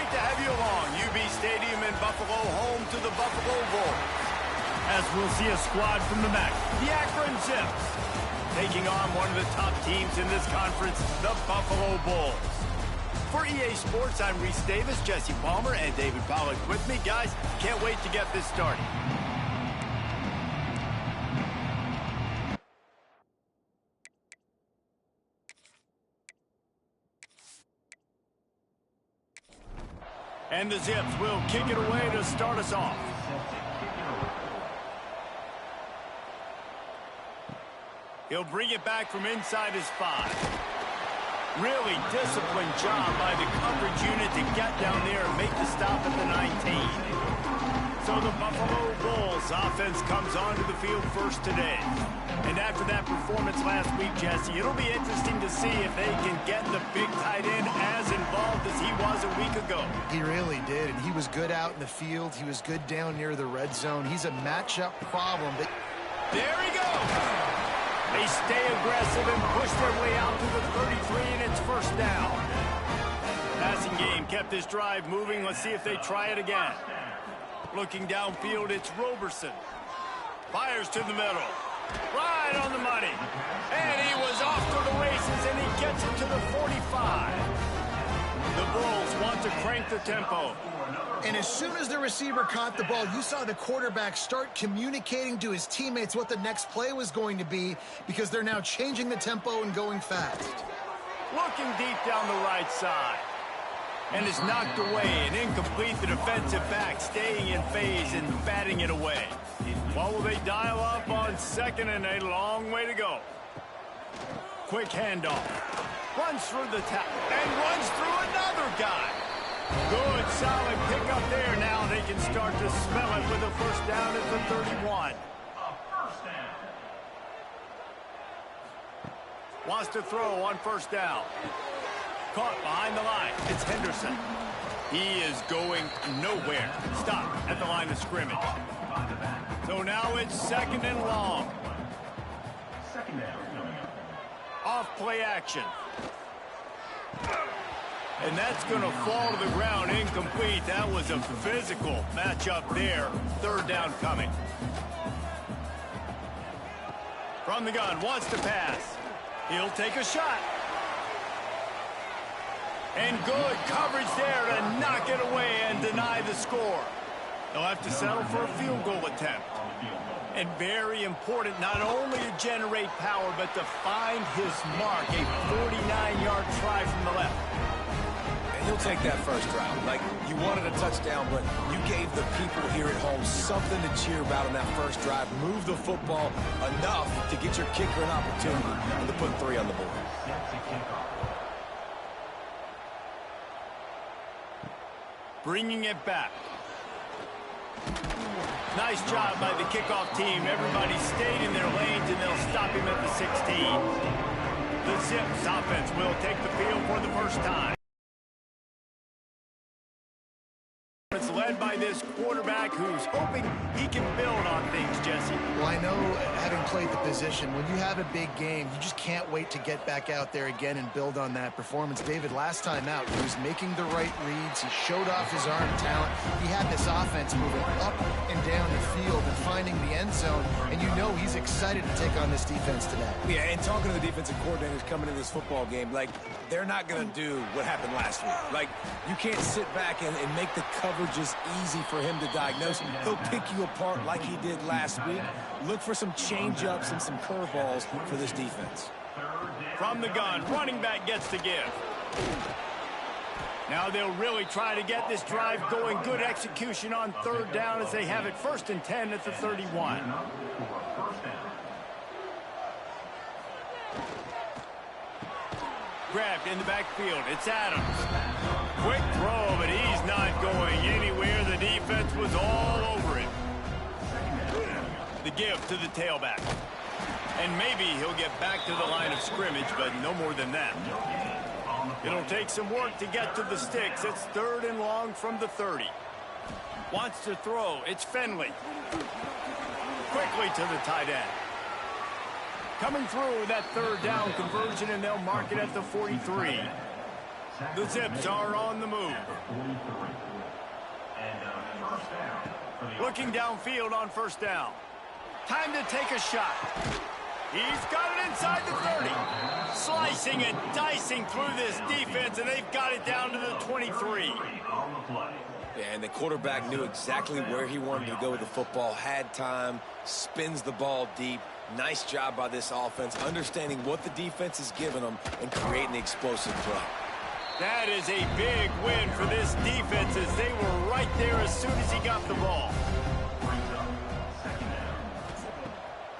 Great to have you along. UB Stadium in Buffalo, home to the Buffalo Bulls. As we'll see a squad from the MAC, the Akron Zips, taking on one of the top teams in this conference, the Buffalo Bulls. For EA Sports, I'm Reese Davis, Jesse Palmer, and David Pollack with me. Guys, can't wait to get this started. And the Zips will kick it away to start us off. He'll bring it back from inside his 5. Really disciplined job by the coverage unit to get down there and make the stop at the 19. So the Buffalo Bulls offense comes onto the field first today. And after that performance last week, Jesse, it'll be interesting to see if they can get the big tight end as involved as he was a week ago. He really did, and he was good out in the field. He was good down near the red zone. He's a matchup problem. But there he goes. They stay aggressive and push their way out to the 33, and it's first down. Passing game kept this drive moving. Let's see if they try it again. Looking downfield, it's Roberson. Fires to the middle. Right on the money. And he was off to the races, and he gets it to the 45. The Bulls want to crank the tempo. And as soon as the receiver caught the ball, you saw the quarterback start communicating to his teammates what the next play was going to be, because they're now changing the tempo and going fast. Looking deep down the right side. And is knocked away and incomplete. The defensive back staying in phase and batting it away. What will they dial up on second, and a long way to go? Quick handoff. Runs through the top and runs through another guy. Good, solid pickup there. Now they can start to smell it with a first down at the 31. Wants to throw on first down. Caught behind the line. It's Henderson. He is going nowhere. Stop at the line of scrimmage. So now it's second and long. Off play action. And that's going to fall to the ground incomplete. That was a physical matchup there. Third down coming. From the gun, wants to pass. He'll take a shot. And good coverage there to knock it away and deny the score. They'll have to settle for a field goal attempt. And very important, not only to generate power, but to find his mark. A 49-yard try from the left. And he'll take that first drive. Like, you wanted a touchdown, but you gave the people here at home something to cheer about on that first drive. Move the football enough to get your kicker an opportunity and to put 3 on the board. Bringing it back. Nice job by the kickoff team. Everybody stayed in their lanes, and they'll stop him at the 16. The Zips offense will take the field for the first time. It's led by this quarterback who's hoping he can build on things, Jesse. Well, I know, having played the position, when you have a big game, you just can't wait to get back out there again and build on that performance. David, last time out, he was making the right reads. He showed off his arm talent. He had this offense moving up and down the field and finding the end zone, and you know he's excited to take on this defense today. Yeah, and talking to the defensive coordinators coming into this football game, like, they're not going to do what happened last week. Like, you can't sit back and make the coverage is easy for him to diagnose. He'll pick you apart like he did last week. Look for some change-ups and some curveballs for this defense. From the gun, running back gets to give. Now they'll really try to get this drive going. Good execution on third down as they have it first and 10 at the 31. Grabbed in the backfield. It's Adams. Quick throw, but he's not going anywhere. The defense was all over it. The give to the tailback. And maybe he'll get back to the line of scrimmage, but no more than that. It'll take some work to get to the sticks. It's third and long from the 30. Wants to throw. It's Finley. Quickly to the tight end. Coming through that third down conversion, and they'll mark it at the 43. The Zips are on the move. Looking downfield on first down. Time to take a shot. He's got it inside the 30. Slicing and dicing through this defense, and they've got it down to the 23. Yeah, and the quarterback knew exactly where he wanted to go with the football, had time, spins the ball deep. Nice job by this offense, understanding what the defense is giving them and creating the explosive throw. That is a big win for this defense as they were right there as soon as he got the ball.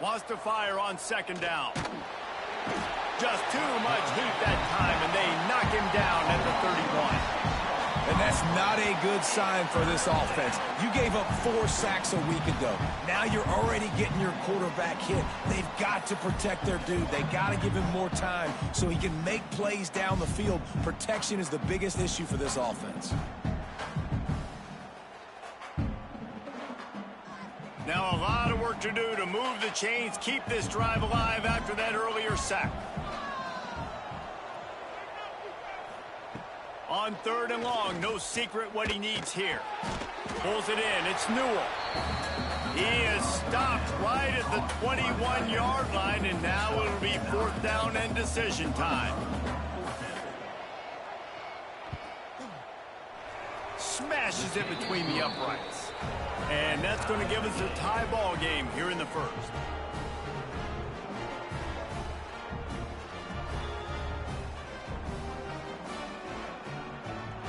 Wants to fire on second down. Just too much heat that time, and they knock him down at the 31. And that's not a good sign for this offense. You gave up 4 sacks a week ago. Now you're already getting your quarterback hit. They've got to protect their dude. They got to give him more time so he can make plays down the field. Protection is the biggest issue for this offense. Now a lot of work to do to move the chains, keep this drive alive after that earlier sack. On third and long, no secret what he needs here. Pulls it in, it's Newell. He is stopped right at the 21-yard line, and now it'll be fourth down and decision time. Smashes it between the uprights. And that's going to give us a tie ball game here in the first.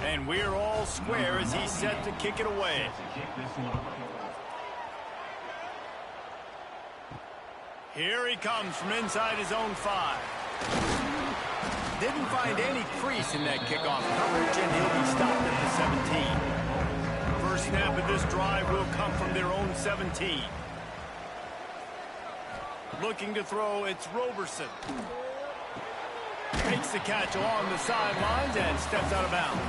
And we're all square as he's set to kick it away. Here he comes from inside his own 5. Didn't find any crease in that kickoff coverage, and he'll be stopped at the 17. First snap of this drive will come from their own 17. Looking to throw, it's Roberson. Makes the catch along the sidelines and steps out of bounds.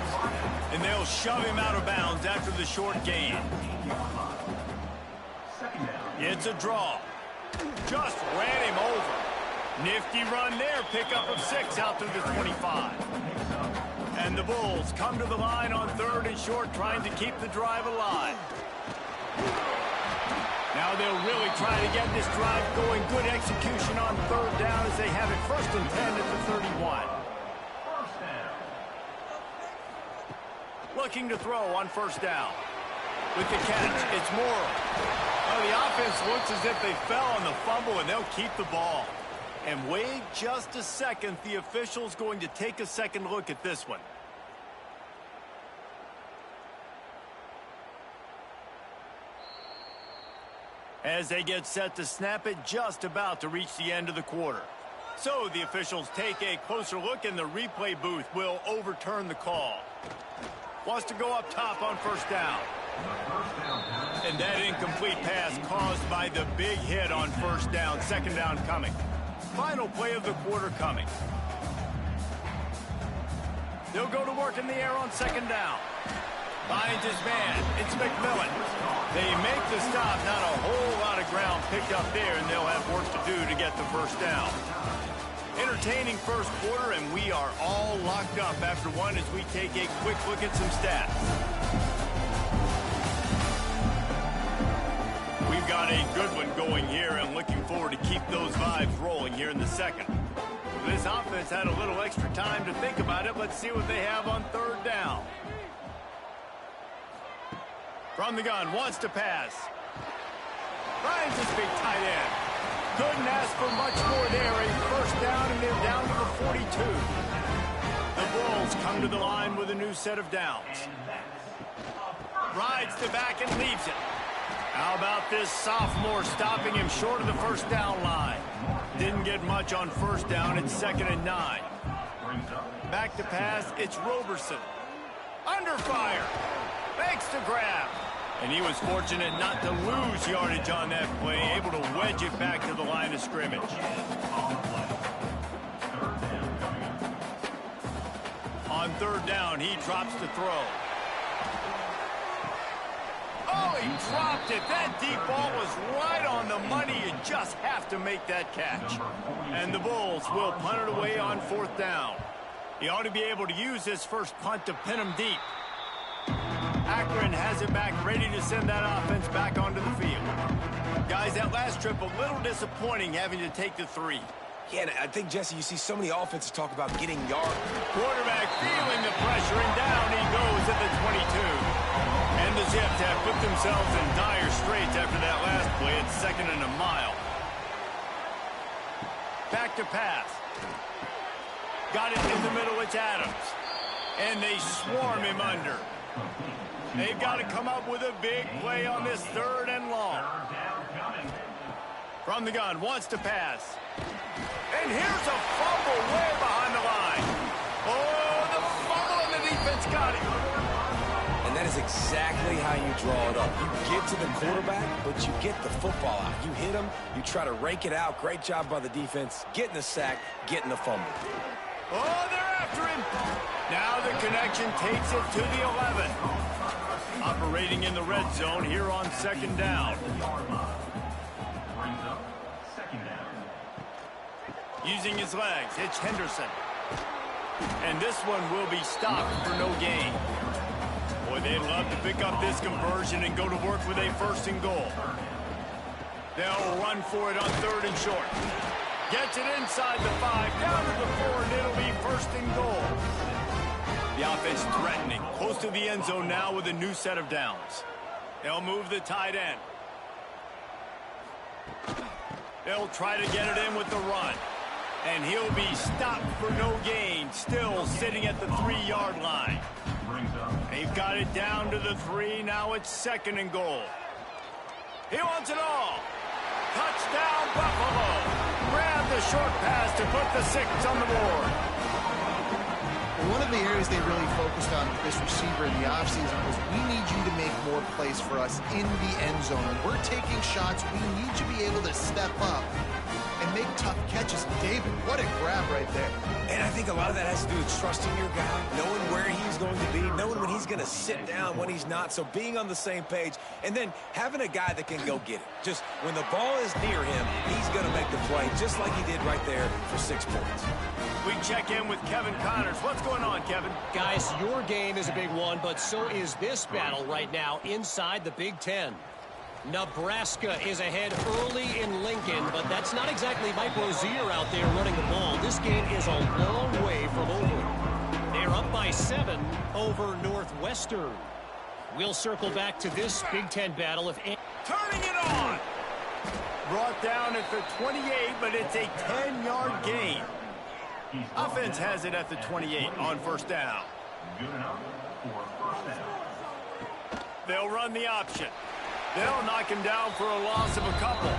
And they'll shove him out of bounds after the short gain. It's a draw. Just ran him over. Nifty run there, pickup of 6 out through the 25. And the Bulls come to the line on third and short, trying to keep the drive alive. Now they'll really try to get this drive going. Good execution on third down as they have it first and 10 at the 31. Looking to throw on first down. With the catch, it's Morrow. Oh, the offense looks as if they fell on the fumble, and they'll keep the ball. And wait just a second. The official's going to take a second look at this one. As they get set to snap it, just about to reach the end of the quarter. So the officials take a closer look, and the replay booth will overturn the call. Wants to go up top on first down. And that incomplete pass caused by the big hit on first down. Second down coming. Final play of the quarter coming. They'll go to work in the air on second down. Finds his man. It's McMillan. They make the stop. Not a whole lot of ground picked up there, and they'll have work to do to get the first down. Entertaining first quarter, and we are all locked up after one as we take a quick look at some stats. We've got a good one going here, and looking forward to keep those vibes rolling here in the second. This offense had a little extra time to think about it. Let's see what they have on third down. From the gun, wants to pass. Finds his big tight end. Couldn't ask for much more there. A first down, and they're down to the 42. The Bulls come to the line with a new set of downs. Rides the back and leaves it. How about this sophomore stopping him short of the first down line? Didn't get much on first down. It's second and 9. Back to pass, it's Roberson. Under fire. Makes the grab. And he was fortunate not to lose yardage on that play, able to wedge it back to the line of scrimmage. On third down, he drops the throw. Oh, he dropped it. That deep ball was right on the money. You just have to make that catch. And the Bulls will punt it away on fourth down. He ought to be able to use this first punt to pin him deep. Akron has it back, ready to send that offense back onto the field. Guys, that last trip a little disappointing having to take the 3. Yeah, and I think, Jesse, you see so many offenses talk about getting yards. Quarterback feeling the pressure, and down he goes at the 22. And the Zips have put themselves in dire straits after that last play. It's 2nd and a mile. Back to pass. Got it in the middle, it's Adams. And they swarm him under. They've got to come up with a big play on this 3rd and long. From the gun, wants to pass. And here's a fumble way behind the line. Oh, the fumble, and the defense got it. And that is exactly how you draw it up. You get to the quarterback, but you get the football out. You hit him, you try to rake it out. Great job by the defense, getting the sack, getting the fumble. Oh, they're after him. Now the connection takes it to the 11. Operating in the red zone here on 2nd down. Using his legs, it's Henderson. And this one will be stopped for no gain. Boy, they'd love to pick up this conversion and go to work with a 1st and goal. They'll run for it on 3rd and short. Gets it inside the 5, down to the 4, and it'll be 1st and goal. The offense threatening, close to the end zone now with a new set of downs. They'll move the tight end. They'll try to get it in with the run. And he'll be stopped for no gain, still sitting at the 3-yard line. They've got it down to the 3, now it's 2nd and goal. He wants it all. Touchdown, Buffalo. Grab the short pass to put the 6 on the board. One of the areas they really focused on with this receiver in the offseason was we need you to make more plays for us in the end zone. When we're taking shots, we need you to be able to step up and make tough catches. David, what a grab right there. And I think a lot of that has to do with trusting your guy, knowing where he's going to be, knowing when he's going to sit down, when he's not. So being on the same page, and then having a guy that can go get it. Just when the ball is near him, he's going to make the play, just like he did right there for 6 points. We check in with Kevin Connors. What's going on, Kevin? Guys, your game is a big one, but so is this battle right now inside the Big Ten. Nebraska is ahead early in Lincoln, but that's not exactly Mike Rozier out there running the ball. This game is a long way from over. They're up by 7 over Northwestern. We'll circle back to this Big Ten battle. Turning it on. Brought down at the 28, but it's a 10-yard gain. Offense has it at the 28 on 1st down. They'll run the option. They'll knock him down for a loss of a couple.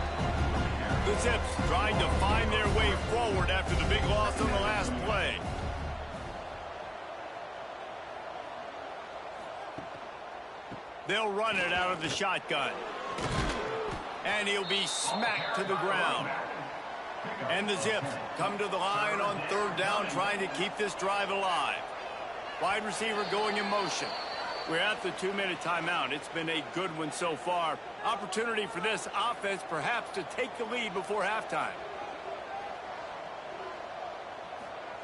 The Zips trying to find their way forward after the big loss on the last play. They'll run it out of the shotgun. And he'll be smacked to the ground. And the Zips come to the line on 3rd down, trying to keep this drive alive. Wide receiver going in motion. We're at the 2-minute timeout. It's been a good one so far. Opportunity for this offense perhaps to take the lead before halftime.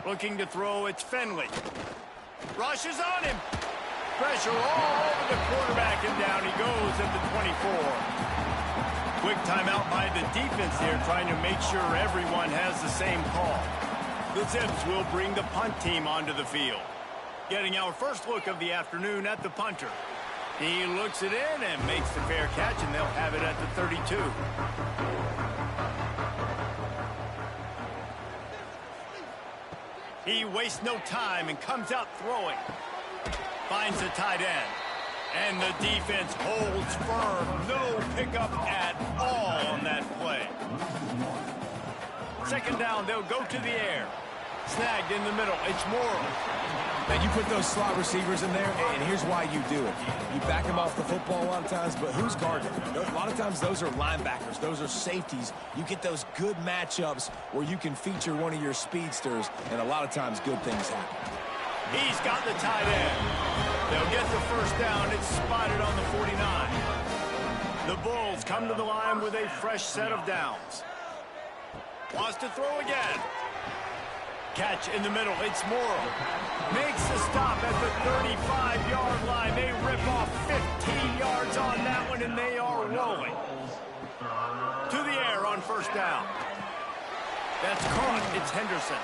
Looking to throw, it's Finley. Rushes on him. Pressure all over the quarterback, and down he goes at the 24. Quick timeout by the defense there, trying to make sure everyone has the same call. The Zips will bring the punt team onto the field. Getting our first look of the afternoon at the punter. He looks it in and makes the fair catch, and they'll have it at the 32. He wastes no time and comes out throwing. Finds the tight end. And the defense holds firm. No pickup at all on that play. 2nd down, they'll go to the air. Snagged in the middle. It's Morrow. Now, you put those slot receivers in there, and here's why you do it. You back them off the football a lot of times, but who's guarding them? A lot of times those are linebackers. Those are safeties. You get those good matchups where you can feature one of your speedsters, and a lot of times good things happen. He's got the tight end. They'll get the 1st down. It's spotted on the 49. The Bulls come to the line with a fresh set of downs. Wants to throw again. catch in the middle. It's Morrow. Makes the stop at the 35-yard line. They rip off 15 yards on that one, and they are rolling. To the air on first down. That's caught. It's Henderson.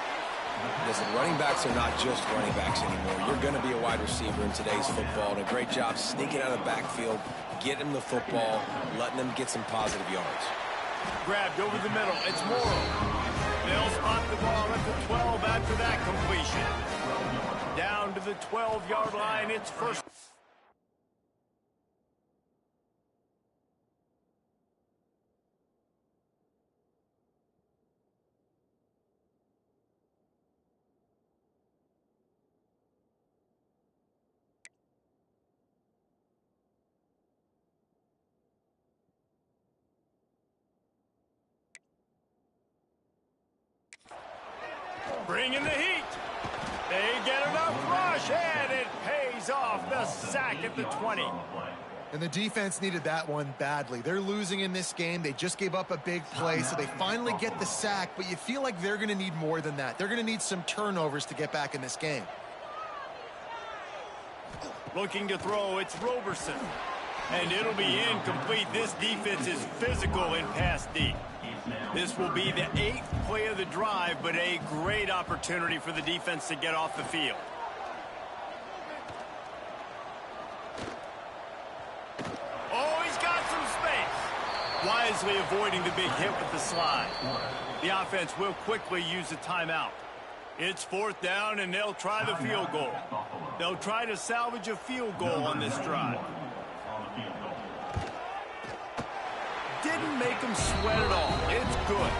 Listen, running backs are not just running backs anymore. You're going to be a wide receiver in today's football, and a great job sneaking out of the backfield, getting the football, letting them get some positive yards. Grabbed over the middle. It's Morrow. They'll spot the ball at the 12 after that completion. Down to the 12-yard line. It's first. Bringing the heat. They get enough rush, and it pays off. The sack at the 20. And the defense needed that one badly. They're losing in this game. They just gave up a big play, so they finally get the sack, but you feel like they're going to need more than that. They're going to need some turnovers to get back in this game. Looking to throw, it's Roberson. And it'll be incomplete. This defense is physical in pass deep. This will be the 8th play of the drive, but a great opportunity for the defense to get off the field. Oh, he's got some space. Wisely avoiding the big hit with the slide. The offense will quickly use a timeout. It's 4th down, and they'll try the field goal. They'll try to salvage a field goal on this drive. Didn't make them sweat at all. It's good.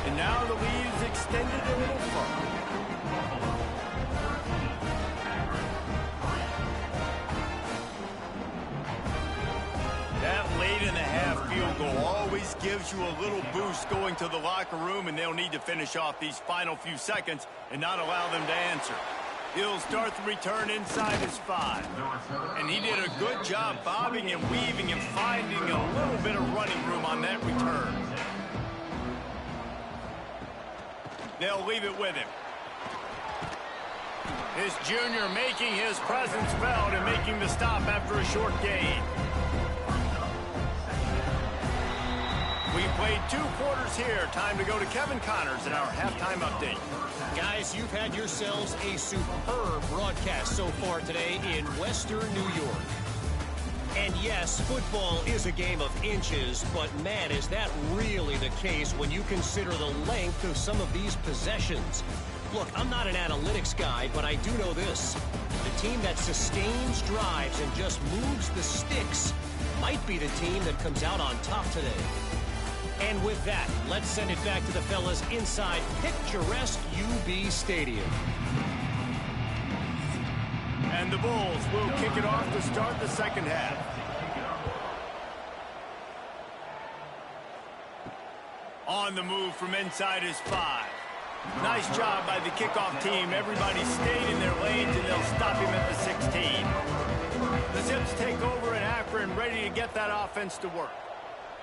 And now the lead is extended a little further. That late in the half field goal always gives you a little boost going to the locker room, and they'll need to finish off these final few seconds and not allow them to answer. He'll start the return inside his 5. And he did a good job bobbing and weaving and finding a little bit of running room on that return. They'll leave it with him. This junior making his presence felt and making the stop after a short gain. We played 2 quarters here. Time to go to Kevin Connors in our halftime update. Guys, you've had yourselves a superb broadcast so far today in Western New York. And yes, football is a game of inches, but man, is that really the case when you consider the length of some of these possessions. Look, I'm not an analytics guy, but I do know this. The team that sustains drives and just moves the sticks might be the team that comes out on top today. And with that, let's send it back to the fellas inside picturesque UB Stadium. And the Bulls will kick it off to start the second half. On the move from inside his 5. Nice job by the kickoff team. Everybody stayed in their lanes, and they'll stop him at the 16. The Zips take over in Akron, ready to get that offense to work.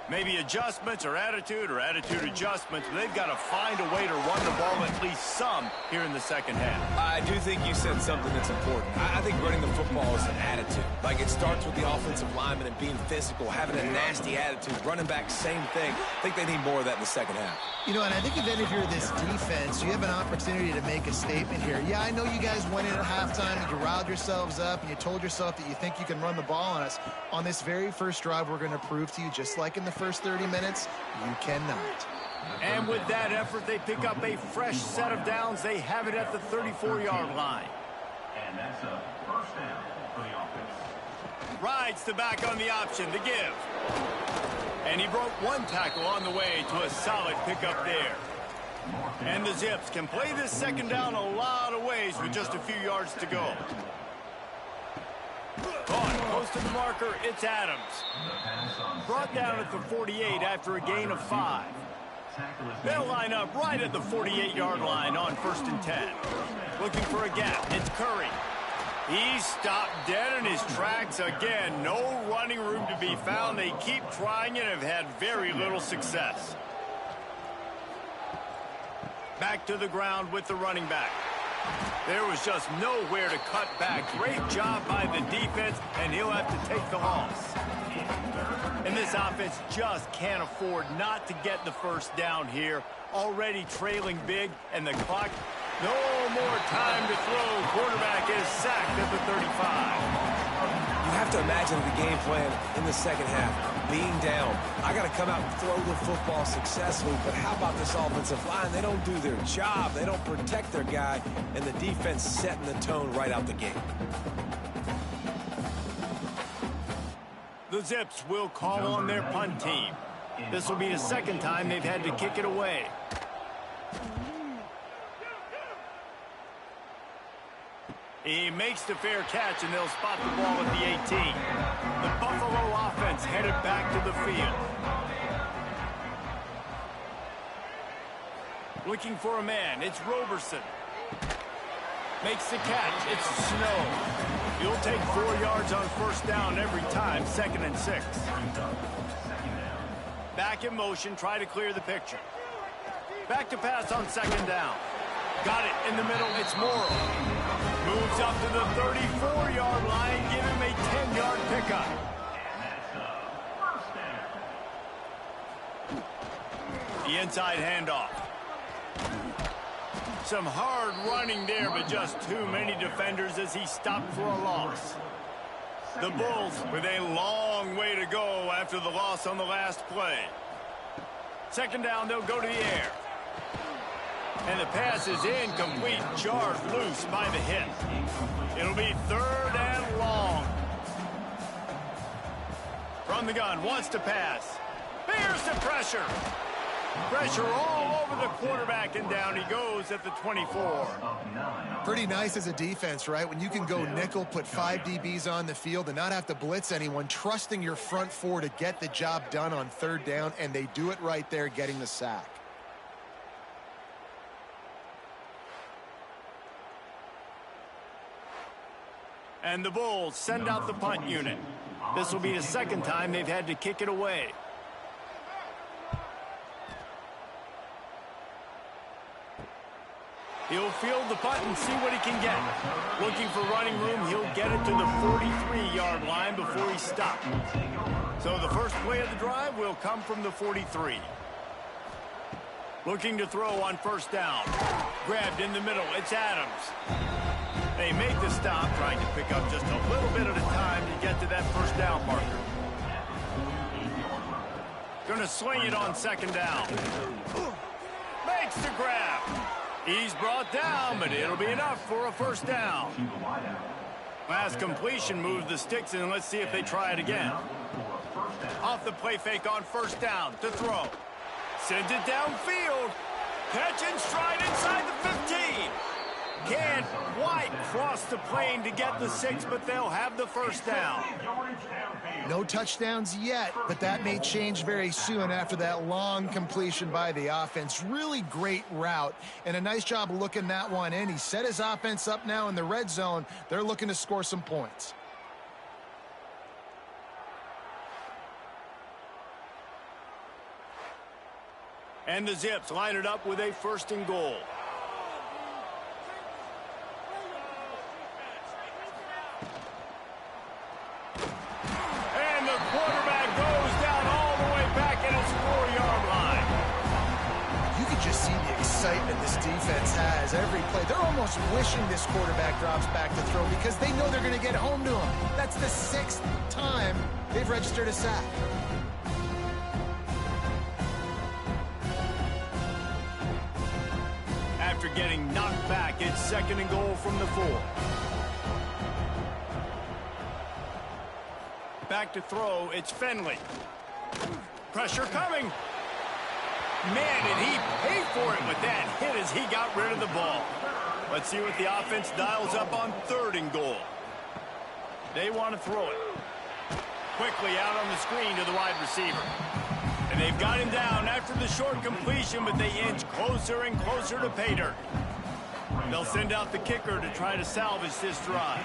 Maybe adjustments or attitude adjustments, but they've got to find a way to run the ball at least some here in the second half. I do think you said something that's important. I think running the football is an attitude. Like, it starts with the offensive lineman and being physical, having a nasty attitude. Running back, same thing. I think they need more of that in the second half. You know, and I think if you're this defense, you have an opportunity to make a statement here. Yeah, I know you guys went in at halftime and you riled yourselves up and you told yourself that you think you can run the ball on us. On this very first drive, we're going to prove to you, just like in the first 30 minutes, you cannot. And with that effort, they pick up a fresh set of downs. They have it at the 34-yard line. And that's a first down for the offense. Rides the back on the option to give. And he broke one tackle on the way to a solid pickup there. And the Zips can play this second down a lot of ways with just a few yards to go. Caught close to the marker, it's Adams. Brought down at the 48 after a gain of 5. They'll line up right at the 48-yard line on 1st and 10. Looking for a gap, it's Curry. He's stopped dead in his tracks again. No running room to be found. They keep trying and have had very little success. Back to the ground with the running back. There was just nowhere to cut back. Great job by the defense, and he'll have to take the loss. And this offense just can't afford not to get the first down here. Already trailing big, and the clock, no more time to throw. Quarterback is sacked at the 35. You have to imagine the game plan in the second half. Being down, I got to come out and throw the football successfully, but how about this offensive line? They don't do their job. They don't protect their guy, and the defense setting the tone right out the gate. The Zips will call on their punt team. This will be the second time they've had to kick it away. He makes the fair catch, and they'll spot the ball at the 18. The Buffalo offense headed back to the field. Looking for a man. It's Roberson. Makes the catch. It's Snow. He'll take 4 yards on first down every time. 2nd and 6. Back in motion. Try to clear the picture. Back to pass on 2nd down. Got it in the middle. It's Morrow. Moves up to the 34-yard line. Give him a 10-yard pickup. The inside handoff. Some hard running there, but just too many defenders as he stopped for a loss. The Bulls with a long way to go after the loss on the last play. 2nd down, they'll go to the air. And the pass is incomplete, charged loose by the hit. It'll be 3rd and long. From the gun, wants to pass. Here's the pressure. Pressure all over the quarterback, and down he goes at the 24. Pretty nice as a defense, right? When you can go nickel, put 5 DBs on the field and not have to blitz anyone, trusting your front 4 to get the job done on 3rd down, and they do it right there, getting the sack. And the Bulls send out the punt unit. This will be the 2nd time they've had to kick it away. He'll field the punt and see what he can get. Looking for running room, he'll get it to the 43-yard line before he stopped. So the first play of the drive will come from the 43. Looking to throw on 1st down. Grabbed in the middle, it's Adams. They make the stop, trying to pick up just a little bit at a time to get to that 1st down marker. Gonna swing it on 2nd down. Makes the grab. He's brought down, but it'll be enough for a 1st down. Last completion moved the sticks, and let's see if they try it again. Off the play fake on 1st down to throw. Sends it downfield. Catch and stride inside the 15. Can't quite cross the plane to get the 6, but they'll have the 1st down. No touchdowns yet, but that may change very soon after that long completion by the offense. Really great route, and a nice job looking that one in. He set his offense up now in the red zone. They're looking to score some points. And the Zips line it up with a 1st and goal. And the quarterback goes down all the way back at his 4-yard line. You can just see the excitement this defense has every play. They're almost wishing this quarterback drops back to throw because they know they're going to get home to him. That's the 6th time they've registered a sack. After getting knocked back, it's 2nd and goal from the 4. Back to throw, it's Finley. Pressure coming. Man, did he pay for it with that hit as he got rid of the ball. Let's see what the offense dials up on 3rd and goal. They want to throw it. Quickly out on the screen to the wide receiver. And they've got him down after the short completion, but they inch closer and closer to pay dirt. They'll send out the kicker to try to salvage this drive.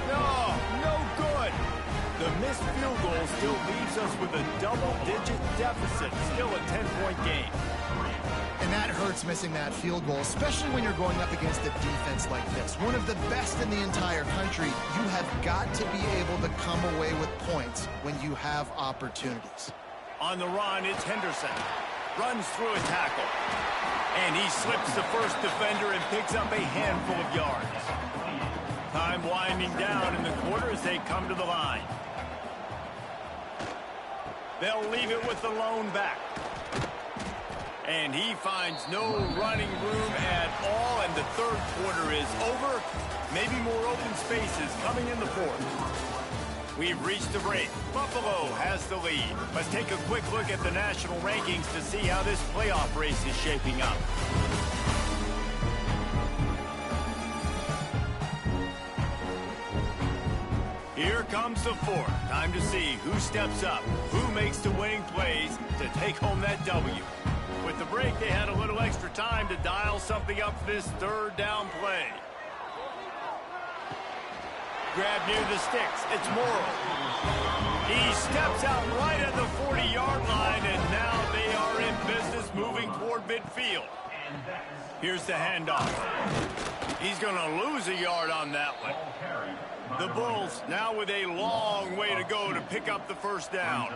No good. The missed field goal still leaves us with a double-digit deficit, still a 10-point game. And that hurts, missing that field goal, especially when you're going up against a defense like this. One of the best in the entire country. You have got to be able to come away with points when you have opportunities. On the run, it's Henderson. Runs through a tackle. And he slips the first defender and picks up a handful of yards. Time winding down in the quarter as they come to the line. They'll leave it with the lone back. And he finds no running room at all, and the third quarter is over. Maybe more open spaces coming in the fourth. We've reached the break. Buffalo has the lead. Let's take a quick look at the national rankings to see how this playoff race is shaping up. Here comes the fourth. Time to see who steps up, who makes the winning plays to take home that W. With the break, they had a little extra time to dial something up for this third down play. Grab near the sticks. It's Morrow. He steps out right at the 40-yard line, and now they are in business moving toward midfield. Here's the handoff. He's going to lose a yard on that one. The Bulls now with a long way to go to pick up the first down.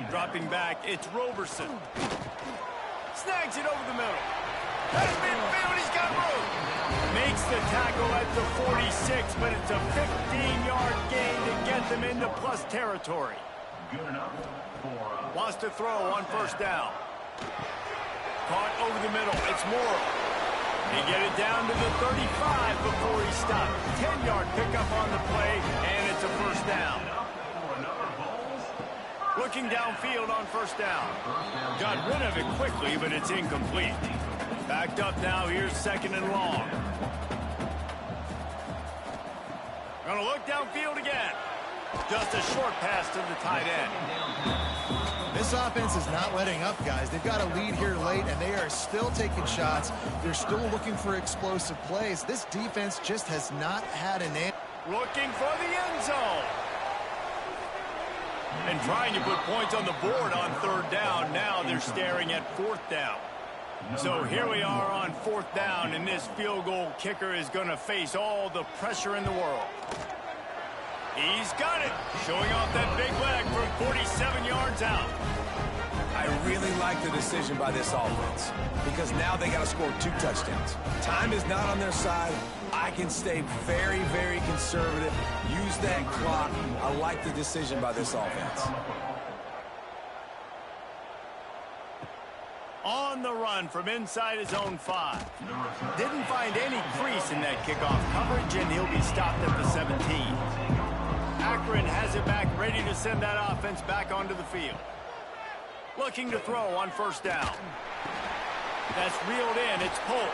Dropping back, it's Roberson. Snags it over the middle. That's midfield, he's got room. Makes the tackle at the 46, but it's a 15-yard gain to get them into plus territory. Wants to throw on first down. Caught over the middle, it's Morrow. They get it down to the 35 before he stopped. 10-yard pickup on the play, and it's a first down. Looking downfield on first down. Got rid of it quickly, but it's incomplete. Backed up now, here's second and long. Gonna look downfield again. Just a short pass to the tight end. This offense is not letting up, guys. They've got a lead here late, and they are still taking shots. They're still looking for explosive plays. This defense just has not had an answer. Looking for the end zone. And trying to put points on the board on third down. Now they're staring at fourth down. So here we are on fourth down, and this field goal kicker is going to face all the pressure in the world. He's got it, showing off that big leg from 47 yards out. I really like the decision by this offense because now they got to score 2 touchdowns. Time is not on their side. I can stay very, very conservative, use that clock. I like the decision by this offense. On the run from inside his own 5. Didn't find any crease in that kickoff coverage, and he'll be stopped at the 17. Akron has it back, ready to send that offense back onto the field. Looking to throw on first down. That's reeled in. It's Polk.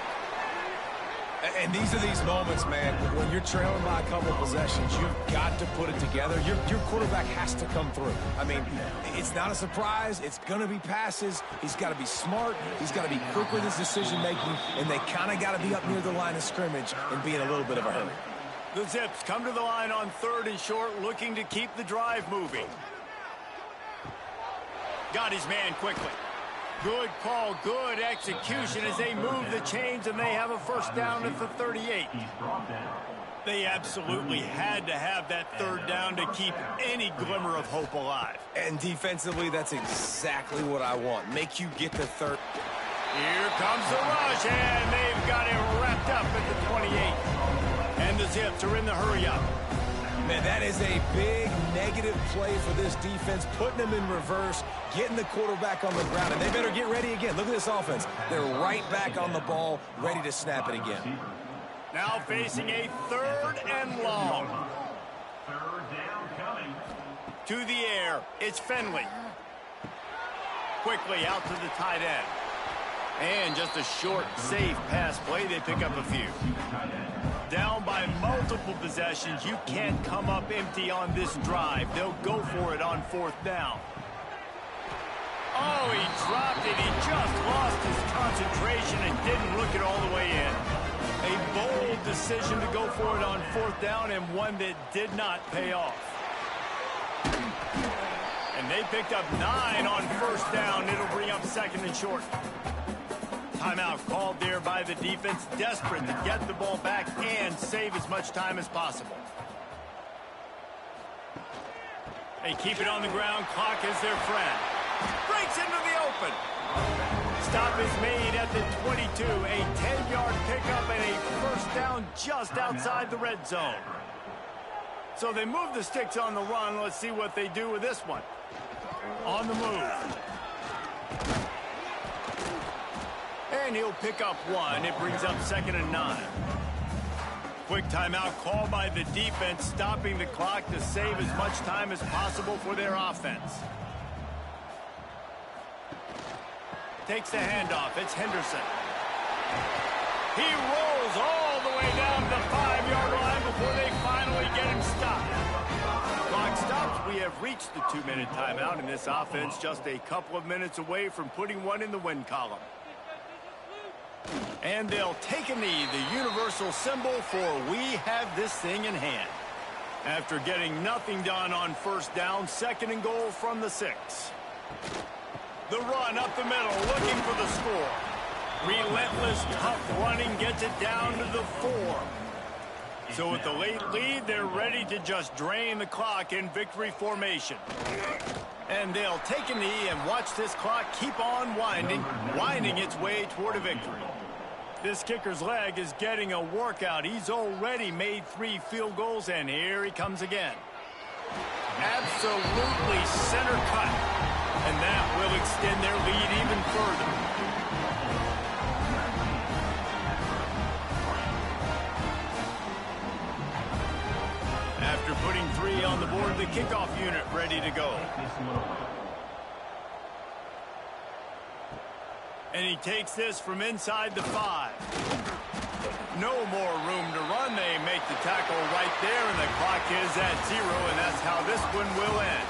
And these are these moments, man, when you're trailing by a couple of possessions, you've got to put it together. Your quarterback has to come through. I mean, it's not a surprise. It's going to be passes. He's got to be smart. He's got to be quick with his decision-making, and they kind of got to be up near the line of scrimmage and be in a little bit of a hurry. The Zips come to the line on third and short, looking to keep the drive moving. Got his man quickly. Good call, good execution as they move the chains, and they have a first down at the 38. They absolutely had to have that third down to keep any glimmer of hope alive. And defensively, that's exactly what I want. Make you get the third. Here comes the rush, and they've got it wrapped up at the 28. And the Zips are in the hurry-up. Man, that is a big negative play for this defense, putting them in reverse, getting the quarterback on the ground, and they better get ready again. Look at this offense. They're right back on the ball, ready to snap it again. Now facing a third and long. Third down coming. To the air, it's Finley. Quickly out to the tight end. And just a short, safe pass play. They pick up a few. Down by multiple possessions. You can't come up empty on this drive. They'll go for it on fourth down. Oh, he dropped it. He just lost his concentration and didn't look it all the way in. A bold decision to go for it on fourth down, and one that did not pay off. They picked up 9 on first down. It'll bring up second and short. Timeout called there by the defense, desperate to get the ball back and save as much time as possible. They keep it on the ground. Clock is their friend. Breaks into the open. Stop is made at the 22. A 10-yard pickup and a first down just outside the red zone. So they move the sticks on the run. Let's see what they do with this one. On the move. And he'll pick up 1. It brings up second and 9. Quick timeout call by the defense, stopping the clock to save as much time as possible for their offense. Takes the handoff. It's Henderson. He rolls all the way down the 5-yard line before they finally get him stopped. Clock stops. We have reached the 2-minute timeout, and this offense just a couple of minutes away from putting one in the win column. And they'll take a knee, the universal symbol for we have this thing in hand. After getting nothing done on first down, second and goal from the 6. The run up the middle, looking for the score. Relentless, tough running gets it down to the 4. So with the late lead, they're ready to just drain the clock in victory formation. And they'll take a knee and watch this clock keep on winding its way toward a victory. This kicker's leg is getting a workout. He's already made 3 field goals, and here he comes again. Absolutely center cut. And that will extend their lead even further. After putting 3 on the board, the kickoff unit ready to go. And he takes this from inside the 5. No more room to run. They make the tackle right there, and the clock is at 0, and that's how this one will end.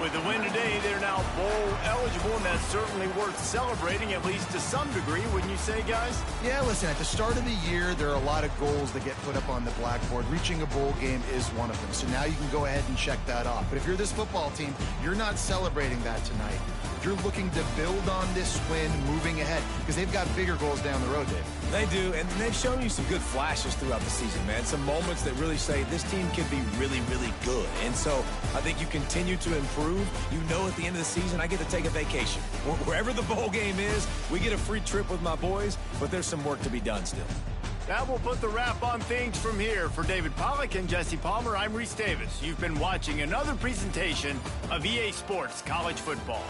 With the win today, they're now bowl eligible, and that's certainly worth celebrating, at least to some degree, wouldn't you say, guys? Yeah, listen, at the start of the year, there are a lot of goals that get put up on the blackboard. Reaching a bowl game is one of them, so now you can go ahead and check that off. But if you're this football team, you're not celebrating that tonight. You're looking to build on this win moving ahead because they've got bigger goals down the road, Dave. They do, and they've shown you some good flashes throughout the season, man. Some moments that really say this team can be really, really good. And so I think you continue to improve. You know at the end of the season, I get to take a vacation. Wherever the bowl game is, we get a free trip with my boys, but there's some work to be done still. That will put the wrap on things from here. For David Pollack and Jesse Palmer, I'm Reese Davis. You've been watching another presentation of EA Sports College Football.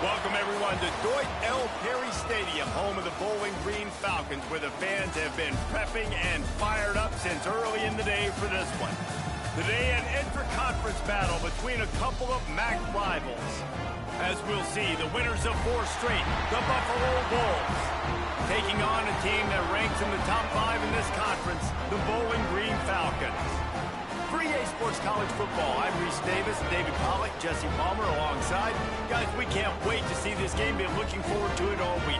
Welcome, everyone, to Dwight L. Perry Stadium, home of the Bowling Green Falcons, where the fans have been prepping and fired up since early in the day for this one. Today, an intra-conference battle between a couple of MAC rivals. As we'll see, the winners of 4 straight, the Buffalo Bulls, taking on a team that ranks in the top 5 in this conference, the Bowling Green Falcons. For EA Sports College Football, I'm Reese Davis, David Pollack, Jesse Palmer alongside. Guys, we can't wait to see this game. Been looking forward to it all week.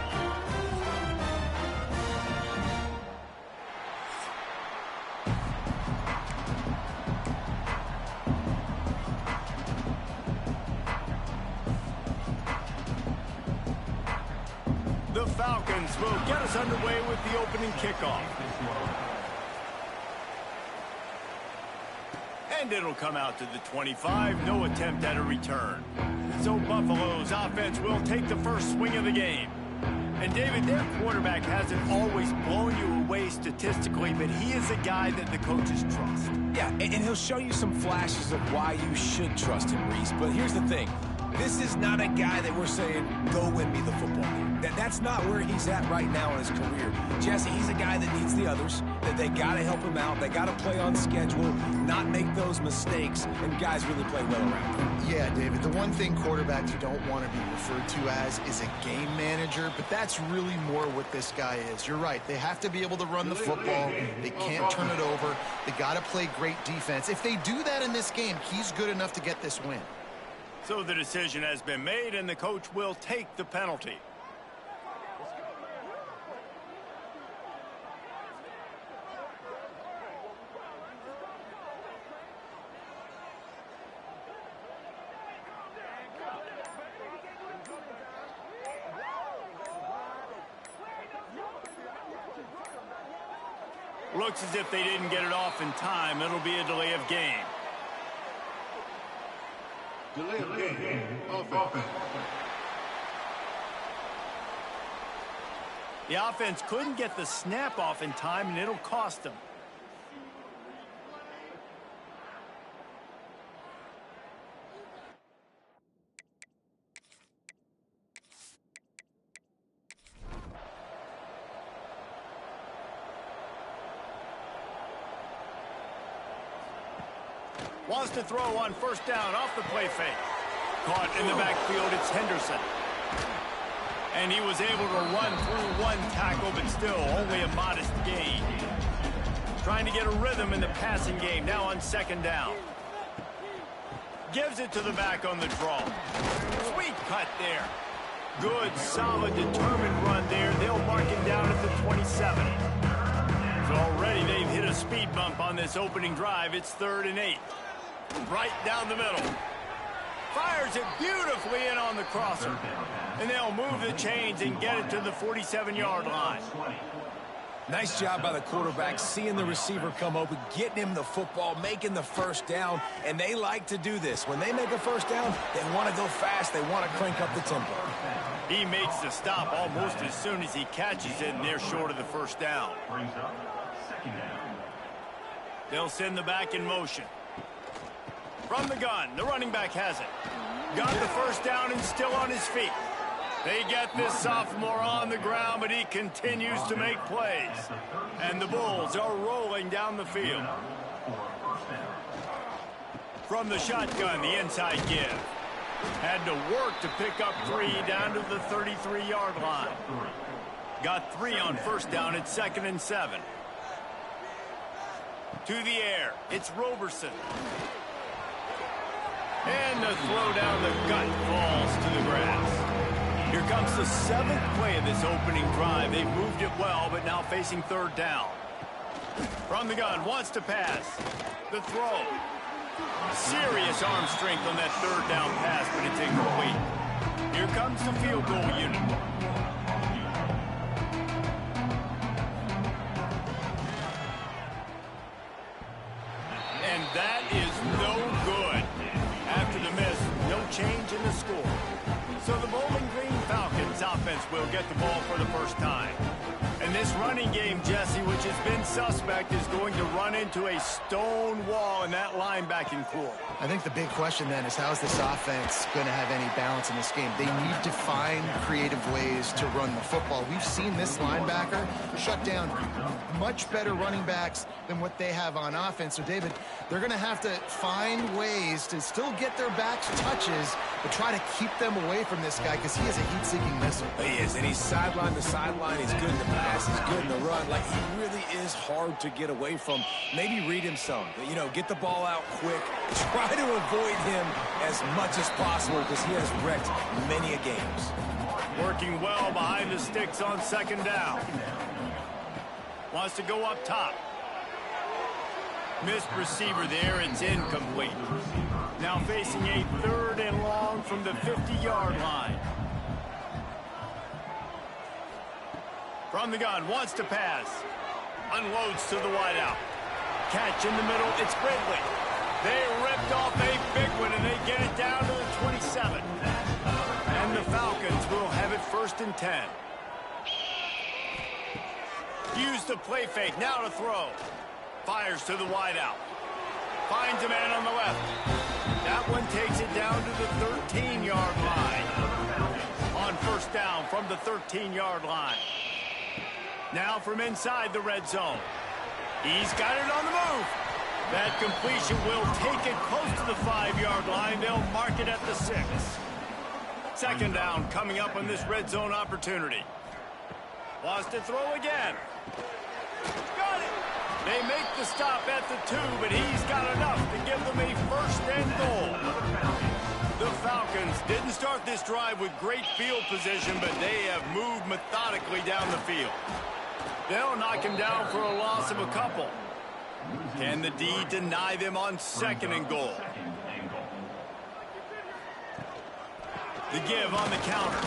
The Falcons will get us underway with the opening kickoff. And it'll come out to the 25. No attempt at a return. So Buffalo's offense will take the first swing of the game. And David, their quarterback hasn't always blown you away statistically, but he is a guy that the coaches trust. Yeah, and he'll show you some flashes of why you should trust him, Reese. But here's the thing. This is not a guy that we're saying, go win me the football game. That's not where he's at right now in his career. Jesse, he's a guy that needs the others, that they got to help him out. They got to play on schedule, not make those mistakes, and guys really play well around him. Yeah, David, the one thing quarterbacks you don't want to be referred to as is a game manager, but that's really more what this guy is. You're right. They have to be able to run the football. They can't turn it over. They got to play great defense. If they do that in this game, he's good enough to get this win. So the decision has been made, and the coach will take the penalty. Looks as if they didn't get it off in time. It'll be a delay of game. Delay of game. Offense. The offense couldn't get the snap off in time, and it'll cost them. Wants to throw on first down off the play fake. Caught in the backfield, it's Henderson. And he was able to run through one tackle, but still only a modest gain. Trying to get a rhythm in the passing game, now on second down. Gives it to the back on the draw. Sweet cut there. Good, solid, determined run there. They'll mark him down at the 27. So already they've hit a speed bump on this opening drive. It's 3rd and 8. Right down the middle. Fires it beautifully in on the crosser. And they'll move the chains and get it to the 47-yard line. Nice job by the quarterback, seeing the receiver come open, getting him the football, making the first down, and they like to do this. When they make a first down, they want to go fast. They want to crank up the tempo. He makes the stop almost as soon as he catches it, and they're short of the first down. Brings up second down. They'll send the back in motion. From the gun, the running back has it. Got the first down and still on his feet. They get this sophomore on the ground, but he continues to make plays. And the Bulls are rolling down the field. From the shotgun, the inside give. Had to work to pick up 3 down to the 33-yard line. Got 3 on first down at 2nd and 7. To the air, it's Roberson. And the throw down the gut falls to the grass. Here comes the 7th play of this opening drive. They've moved it well, but now facing 3rd down. From the gun, wants to pass. The throw. Serious arm strength on that 3rd down pass, but it's incomplete. Here comes the field goal unit. And that is no good. After the miss, no change in the score. So the Bowling Green Falcons offense will get the ball for the first time. And this running game, Jesse, which has been suspect, is going to run into a stone wall in that linebacking core. I think the big question then is, how's this offense going to have any balance in this game? They need to find creative ways to run the football. We've seen this linebacker shut down much better running backs than what they have on offense. So, David, they're going to have to find ways to still get their backs touches, but try to keep them away from this guy because he is a heat-seeking missile. He is, and he's sideline to sideline. He's good in the pass. He's good in the run. Like, he really is hard to get away from. Maybe read him some. You know, get the ball out quick. Try to avoid him as much as possible because he has wrecked many a games. Working well behind the sticks on second down. Wants to go up top. Missed receiver there. It's incomplete. Now facing a 3rd and long from the 50-yard line. From the gun, wants to pass. Unloads to the wideout. Catch in the middle, it's Ridley. They ripped off a big one, and they get it down to the 27. And the Falcons will have it 1st and 10. Used the play fake, now to throw. Fires to the wideout. Finds a man on the left. That one takes it down to the 13-yard line. On 1st down from the 13-yard line. Now from inside the red zone. He's got it on the move. That completion will take it close to the 5-yard line. They'll mark it at the 6. 2nd down coming up on this red zone opportunity. Wants to throw again. Got it. They make the stop at the 2, but he's got enough to give them a 1st and goal. The Falcons didn't start this drive with great field position, but they have moved methodically down the field. They'll knock him down for a loss of a couple. Can the D deny them on 2nd and goal? The give on the counter.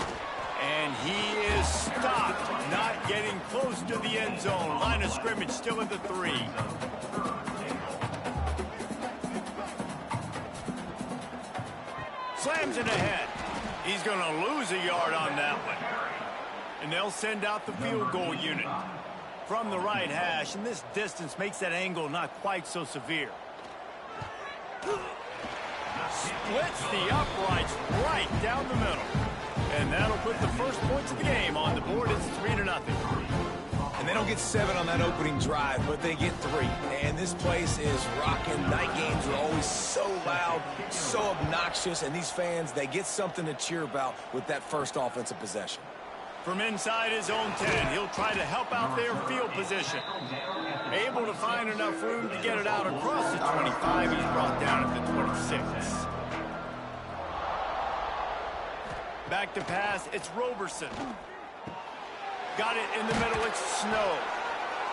And he is stopped, not getting close to the end zone. Line of scrimmage still at the 3. Slams it ahead. He's going to lose a yard on that one. And they'll send out the field goal unit from the right hash. And this distance makes that angle not quite so severe. Splits the uprights right down the middle. And that'll put the first points of the game on the board. It's 3-0. And they don't get 7 on that opening drive, but they get 3. And this place is rocking. Night games are always so loud, so obnoxious. And these fans, they get something to cheer about with that first offensive possession. From inside his own 10, he'll try to help out their field position. Able to find enough room to get it out across the 25. He's brought down at the 26. Back to pass, it's Roberson. Got it in the middle, it's Snow.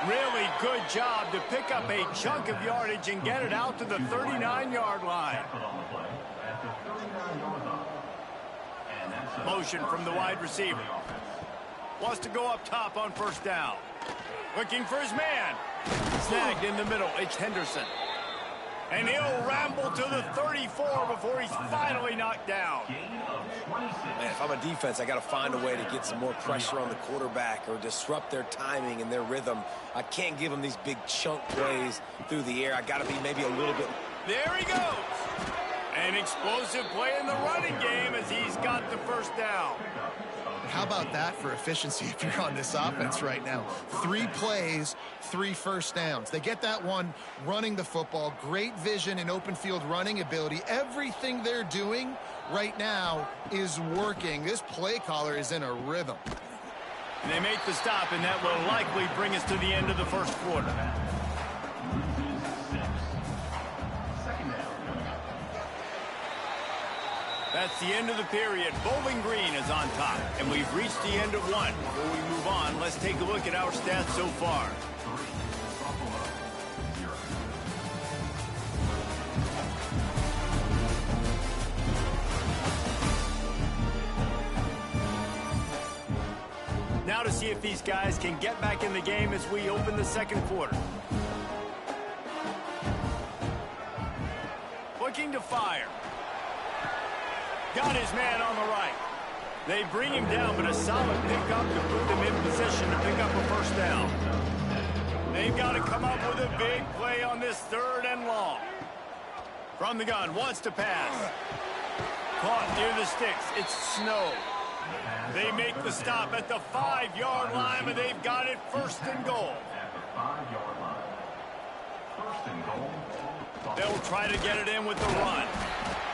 Really good job to pick up a chunk of yardage and get it out to the 39-yard line. Motion from the wide receiver. Wants to go up top on 1st down. Looking for his man. Snagged in the middle, it's Henderson. And he'll ramble to the 34 before he's finally knocked down. Man, if I'm a defense, I got to find a way to get some more pressure on the quarterback or disrupt their timing and their rhythm. I can't give them these big chunk plays through the air. I got to be maybe a little bit. There he goes. An explosive play in the running game as he's got the 1st down. How about that for efficiency if you're on this offense right now? 3 plays, 3 1st downs. They get that one running the football. Great vision and open field running ability. Everything they're doing right now is working. This play caller is in a rhythm. And they make the stop, and that will likely bring us to the end of the 1st quarter. That's the end of the period. Bowling Green is on top, and we've reached the end of one. Before we move on, let's take a look at our stats so far. Now to see if these guys can get back in the game as we open the 2nd quarter. Looking to fire. Got his man on the right. They bring him down, but a solid pickup to put them in position to pick up a first down. They've got to come up with a big play on this 3rd and long. From the gun, wants to pass. Caught near the sticks. It's Snow. They make the stop at the 5-yard line, but they've got it 1st and goal. At the 5-yard line. 1st and goal. They'll try to get it in with the run.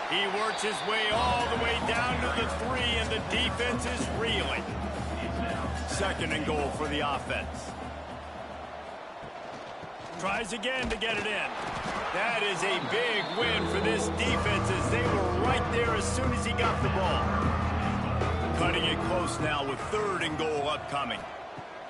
He works his way all the way down to the 3, and the defense is reeling. 2nd and goal for the offense. Tries again to get it in. That is a big win for this defense as they were right there as soon as he got the ball. Cutting it close now with 3rd and goal upcoming.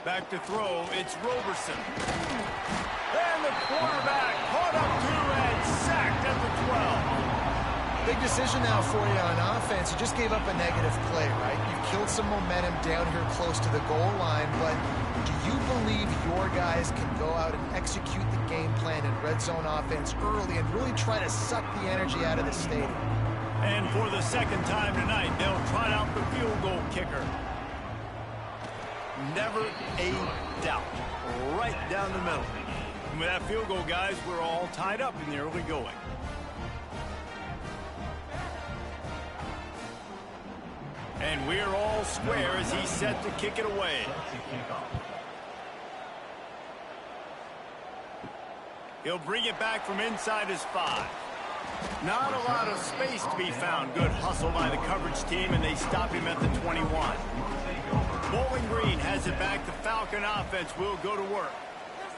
Back to throw, it's Roberson. And the quarterback caught up to and sacked at the 12. Big decision now for you on offense. You just gave up a negative play, right? You've killed some momentum down here close to the goal line, but do you believe your guys can go out and execute the game plan in red zone offense early and really try to suck the energy out of the stadium? And for the 2nd time tonight, they'll trot out the field goal kicker. Never a doubt. Right down the middle. And with that field goal, guys, we're all tied up in the early going. And we're all square as he's set to kick it away. He'll bring it back from inside his 5. Not a lot of space to be found. Good hustle by the coverage team, and they stop him at the 21. Bowling Green has it back. The Falcon offense will go to work.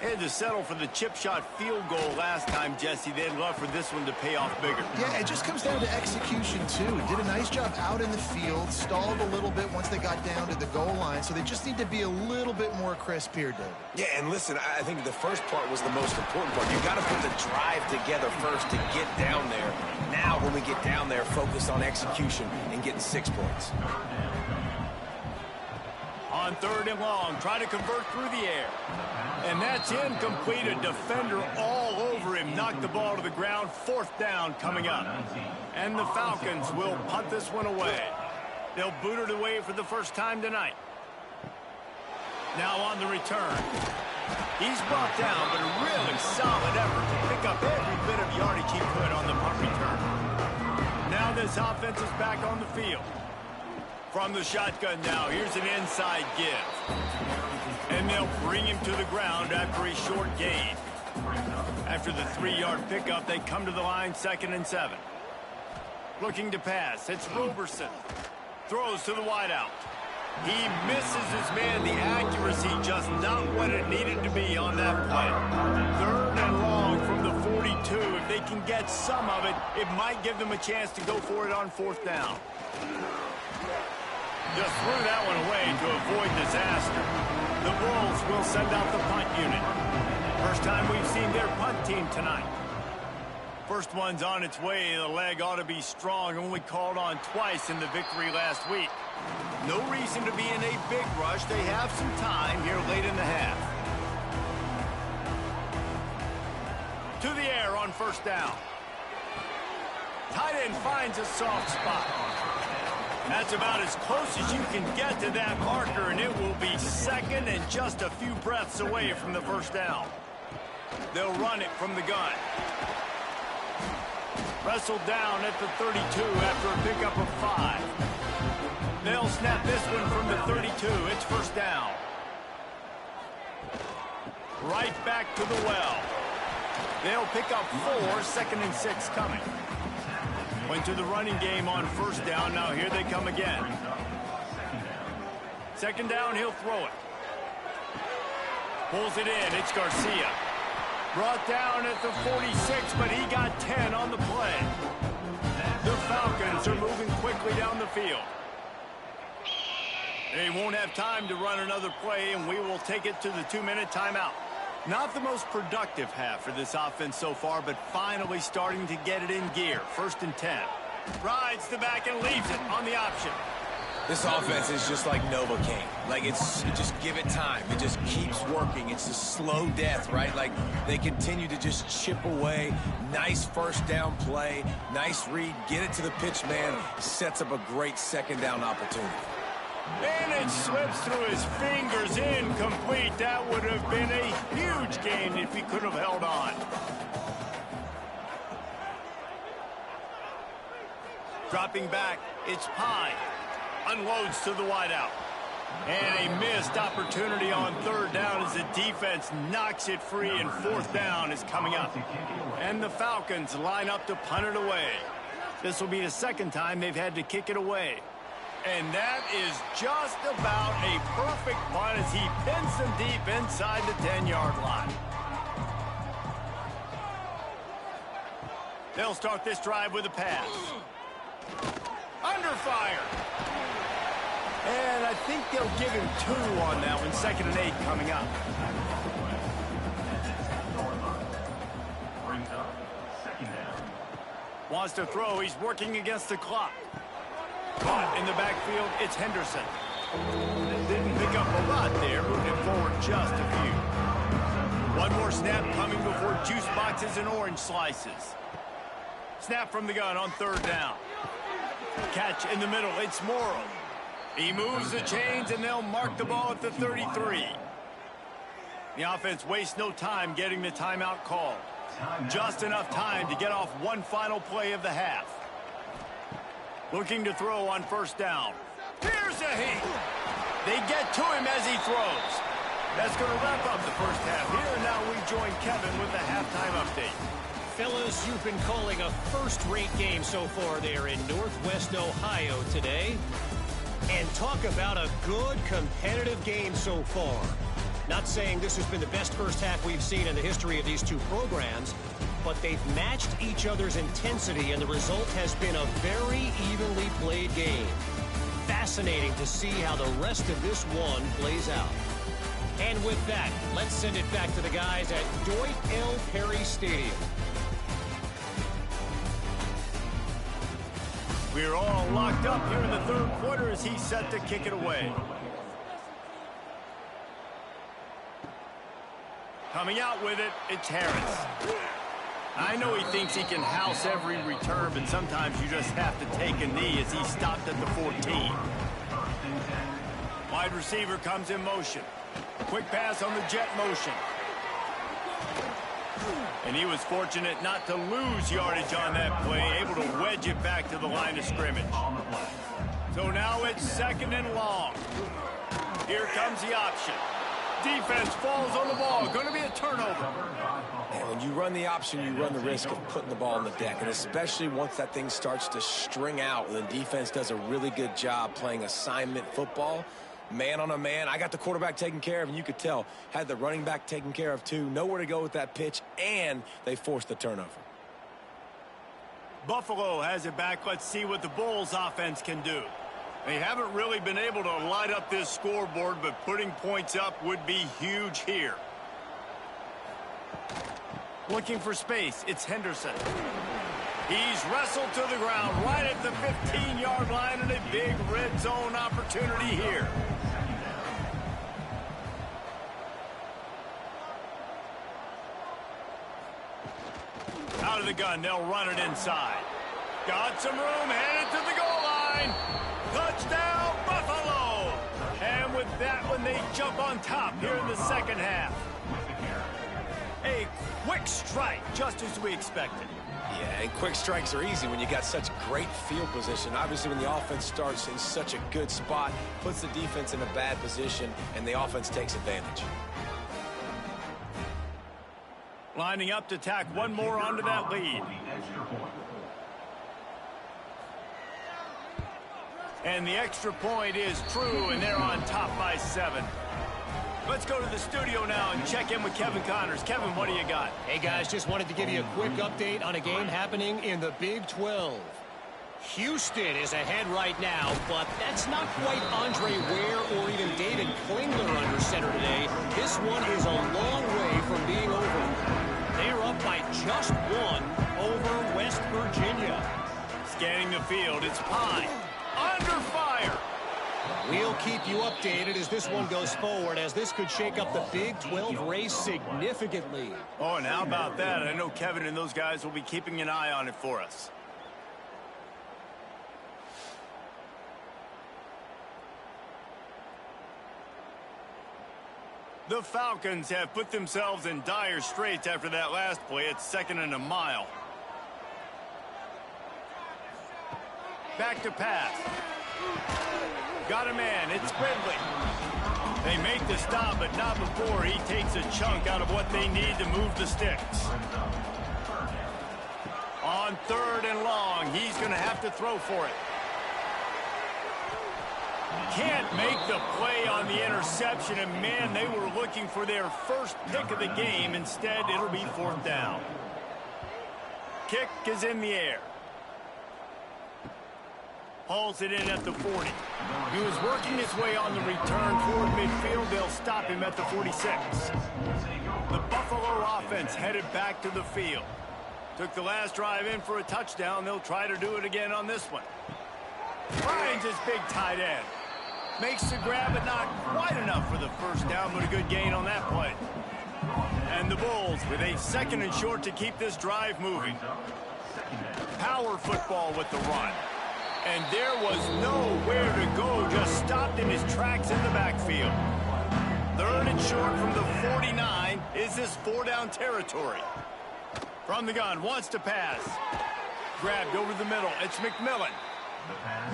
They had to settle for the chip shot field goal last time, Jesse. They'd love for this one to pay off bigger. Yeah, it just comes down to execution, too. Did a nice job out in the field, stalled a little bit once they got down to the goal line, so they just need to be a little bit more crisp here, David. Yeah, and listen, I think the first part was the most important part. You've got to put the drive together first to get down there. Now, when we get down there, focus on execution and getting 6 points. On 3rd and long, try to convert through the air. And that's incomplete. A defender all over him. Knocked the ball to the ground. 4th down coming up. And the Falcons will punt this one away. They'll boot it away for the 1st time tonight. Now on the return. He's brought down, but a really solid effort to pick up every bit of yardage he could on the punt return. Now this offense is back on the field. From the shotgun now, here's an inside give. And they'll bring him to the ground after a short gain. After the 3-yard pickup, they come to the line 2nd and 7. Looking to pass, it's Roberson. Throws to the wideout. He misses his man. The accuracy just not what it needed to be on that play. 3rd and long from the 42. If they can get some of it, it might give them a chance to go for it on 4th down. Just threw that one away to avoid disaster. The Bulls will send out the punt unit. First time we've seen their punt team tonight. First one's on its way. The leg ought to be strong. Only called on twice in the victory last week. No reason to be in a big rush. They have some time here late in the half. To the air on 1st down. Tight end finds a soft spot. That's about as close as you can get to that marker, and it will be 2nd and just a few breaths away from the 1st down. They'll run it from the gun. Wrestled down at the 32 after a pickup of 5. They'll snap this one from the 32. It's 1st down. Right back to the well. They'll pick up 4, 2nd and 6 coming. Went to the running game on 1st down. Now here they come again. 2nd down, he'll throw it. Pulls it in. It's Garcia. Brought down at the 46, but he got 10 on the play. The Falcons are moving quickly down the field. They won't have time to run another play, and we will take it to the 2-minute timeout. Not the most productive half for this offense so far, but finally starting to get it in gear. 1st and 10. Rides the back and leaves it on the option. This offense is just like Novocaine. Like, you just give it time. It just keeps working. It's a slow death, right? Like, they continue to just chip away. Nice first down play. Nice read. Get it to the pitch man. Sets up a great second down opportunity. And it slips through his fingers, incomplete. That would have been a huge gain if he could have held on. Dropping back, it's Pine. Unloads to the wideout. And a missed opportunity on third down as the defense knocks it free, and fourth down is coming up. And the Falcons line up to punt it away. This will be the second time they've had to kick it away. And that is just about a perfect punt as he pins them deep inside the 10-yard line. They'll start this drive with a pass. Under fire. And I think they'll give him 2 on that one. 2nd and 8 coming up. Brings up 2nd down. Wants to throw. He's working against the clock. But in the backfield, it's Henderson. Didn't pick up a lot there, moving forward just a few. One more snap coming before juice boxes and orange slices. Snap from the gun on third down. Catch in the middle, it's Morrow. He moves the chains, and they'll mark the ball at the 33. The offense wastes no time getting the timeout called. Just enough time to get off one final play of the half. Looking to throw on first down. Here's a heat. They get to him as he throws. That's going to wrap up the first half here. And now we join Kevin with the halftime update. Fellas, you've been calling a first-rate game so far there in Northwest Ohio today. And talk about a good competitive game so far. Not saying this has been the best first half we've seen in the history of these two programs, but they've matched each other's intensity, and the result has been a very evenly played game. Fascinating to see how the rest of this one plays out. And with that, let's send it back to the guys at Dwight L. Perry Stadium. We're all locked up here in the third quarter as he's set to kick it away. Coming out with it, it's Harris. I know he thinks he can house every return, but sometimes you just have to take a knee as he stopped at the 14. Wide receiver comes in motion. Quick pass on the jet motion. And he was fortunate not to lose yardage on that play, able to wedge it back to the line of scrimmage. So now it's 2nd and long. Here comes the option. Defense falls on the ball. Going to be a turnover. And when you run the option, you run the risk of putting the ball on the deck. And especially once that thing starts to string out, and the defense does a really good job playing assignment football. Man on a man, I got the quarterback taken care of, and you could tell, had the running back taken care of too. Nowhere to go with that pitch, and they forced the turnover. Buffalo has it back. Let's see what the Bulls offense can do. They haven't really been able to light up this scoreboard, but putting points up would be huge here. Looking for space, it's Henderson. He's wrestled to the ground right at the 15-yard line, and a big red zone opportunity here. Out of the gun, they'll run it inside. Got some room, headed to the goal line. Touchdown, Buffalo! And with that one, they jump on top here in the second half. A quick strike, just as we expected. Yeah, and quick strikes are easy when you got such great field position. Obviously, when the offense starts in such a good spot, puts the defense in a bad position, and the offense takes advantage. Lining up to tack one more onto that lead. And the extra point is true, and they're on top by 7. Let's go to the studio now and check in with Kevin Connors. Kevin, what do you got? Hey, guys, just wanted to give you a quick update on a game happening in the Big 12. Houston is ahead right now, but that's not quite Andre Ware or even David Klingler under center today. This one is a long way from being over. They're up by just 1 over West Virginia. Scanning the field, it's Pine. Under fire. We'll keep you updated as this one goes forward, as this could shake up the Big 12 race significantly. Oh, and how about that? I know Kevin and those guys will be keeping an eye on it for us. The Falcons have put themselves in dire straits after that last play. It's 2nd and a mile. Back to pass. Got a man. It's Ridley. They make the stop, but not before he takes a chunk out of what they need to move the sticks. On 3rd and long, he's going to have to throw for it. Can't make the play on the interception, and man, they were looking for their first pick of the game. Instead, it'll be 4th down. Kick is in the air. Hauls it in at the 40. He was working his way on the return toward midfield. They'll stop him at the 46. The Buffalo offense headed back to the field. Took the last drive in for a touchdown. They'll try to do it again on this one. Finds his big tight end. Makes the grab, but not quite enough for the first down, but a good gain on that play. And the Bulls with a 2nd and short to keep this drive moving. Power football with the run. And there was nowhere to go, just stopped in his tracks in the backfield. 3rd and short from the 49. Is this 4-down territory? From the gun, wants to pass. Grabbed over the middle. It's McMillan.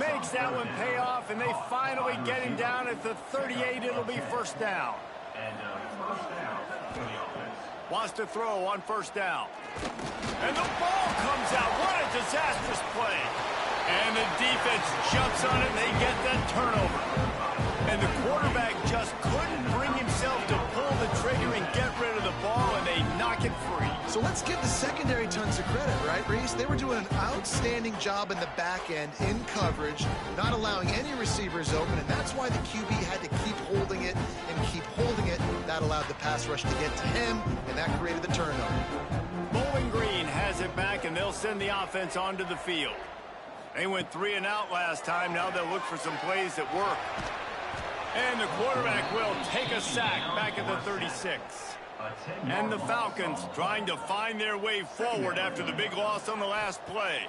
Makes that one pay off, and they finally get him down at the 38. It'll be 1st down. Wants to throw on 1st down. And the ball comes out. What a disastrous play. And the defense jumps on it, and they get that turnover. And the quarterback just couldn't bring himself to pull the trigger and get rid of the ball, and they knock it free. So let's give the secondary tons of credit, right, Reese? They were doing an outstanding job in the back end, in coverage, not allowing any receivers open, and that's why the QB had to keep holding it and keep holding it. That allowed the pass rush to get to him, and that created the turnover. Bowling Green has it back, and they'll send the offense onto the field. They went 3 and out last time. Now they'll look for some plays that work. And the quarterback will take a sack back at the 36. And the Falcons trying to find their way forward after the big loss on the last play.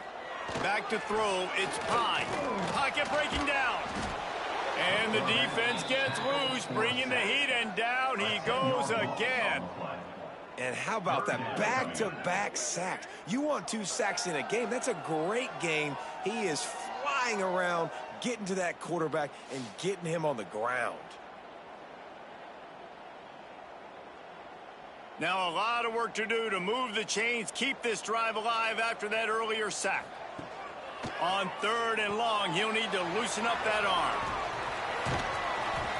Back to throw. It's Pine. Pocket breaking down. And the defense gets loose, bringing the heat, and down he goes again. And how about that back-to-back sacks? You want 2 sacks in a game. That's a great game. He is flying around, getting to that quarterback and getting him on the ground. Now a lot of work to do to move the chains, keep this drive alive after that earlier sack. On 3rd and long, he'll need to loosen up that arm.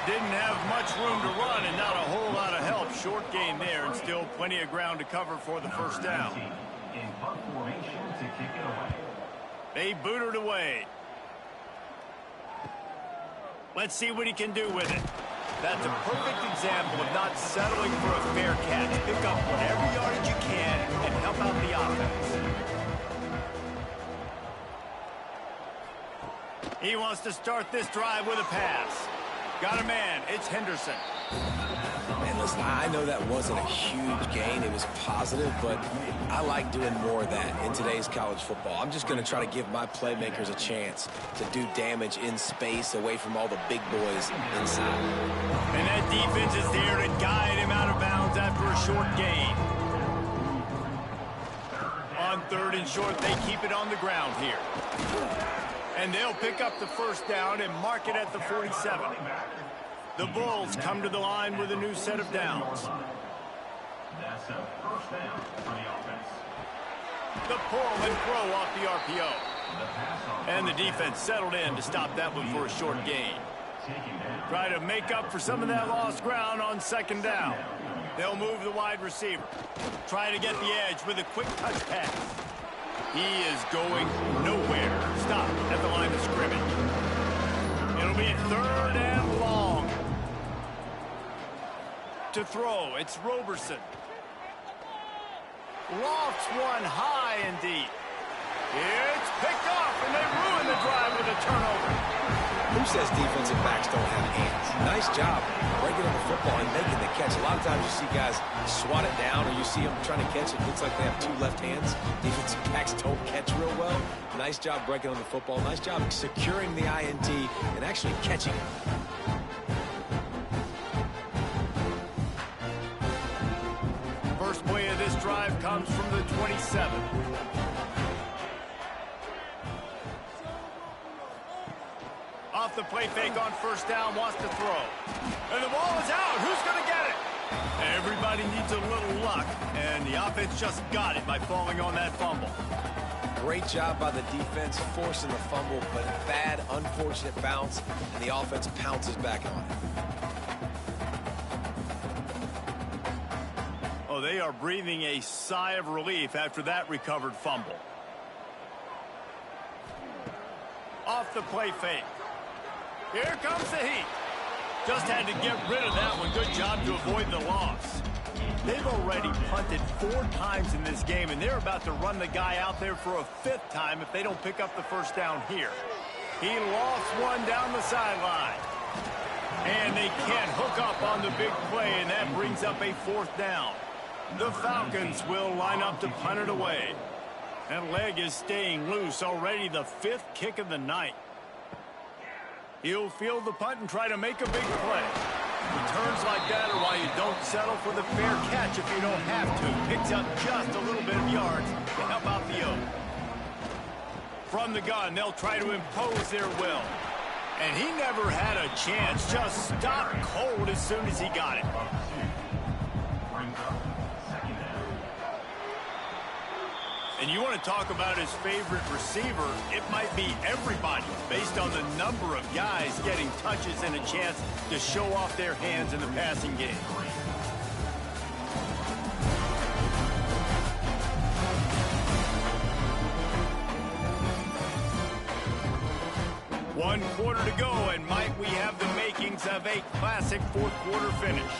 Didn't have much room to run and not a whole lot of help. Short gain there and still plenty of ground to cover for the 1st down. They boot it away. Let's see what he can do with it. That's a perfect example of not settling for a fair catch. Pick up whatever yardage you can and help out the offense. He wants to start this drive with a pass. Got a man. It's Henderson. And listen, I know that wasn't a huge gain. It was positive, but I like doing more of that in today's college football. I'm just going to try to give my playmakers a chance to do damage in space away from all the big boys inside. And that defense is there to guide him out of bounds after a short gain. On 3rd and short, they keep it on the ground here. And they'll pick up the 1st down and mark it at the 47. The Bulls come to the line with a new set of downs. That's a 1st down for the offense. The pull and throw off the RPO. And the defense settled in to stop that one for a short gain. Try to make up for some of that lost ground on 2nd down. They'll move the wide receiver. Try to get the edge with a quick touch pass. He is going nowhere. Stop at the line of scrimmage. It'll be 3rd and long. To throw, it's Roberson. Lofts one high and deep. It's picked off, and they ruin the drive with a turnover. Who says defensive backs don't have hands? Nice job breaking on the football and making the catch. A lot of times you see guys swat it down, or you see them trying to catch it. Looks like they have two left hands. Defensive backs don't catch real well. Nice job breaking on the football. Nice job securing the INT and actually catching it. First play of this drive comes from the 27. Off the play fake on first down, wants to throw. And the ball is out. Who's going to get it? Everybody needs a little luck, and the offense just got it by falling on that fumble. Great job by the defense forcing the fumble, but bad, unfortunate bounce, and the offense pounces back on it. Oh, they are breathing a sigh of relief after that recovered fumble. Off the play fake. Here comes the heat. Just had to get rid of that one. Good job to avoid the loss. They've already punted 4 times in this game, and they're about to run the guy out there for a 5th time if they don't pick up the first down here. He lost one down the sideline. And they can't hook up on the big play, and that brings up a 4th down. The Falcons will line up to punt it away. That leg is staying loose. Already the 5th kick of the night. He'll field the punt and try to make a big play. Returns like that are why you don't settle for the fair catch if you don't have to. Picks up just a little bit of yards to help out the Oak. From the gun, they'll try to impose their will. And he never had a chance. Just stopped cold as soon as he got it. And you want to talk about his favorite receiver, it might be everybody based on the number of guys getting touches and a chance to show off their hands in the passing game. One quarter to go, and might we have the makings of a classic 4th quarter finish.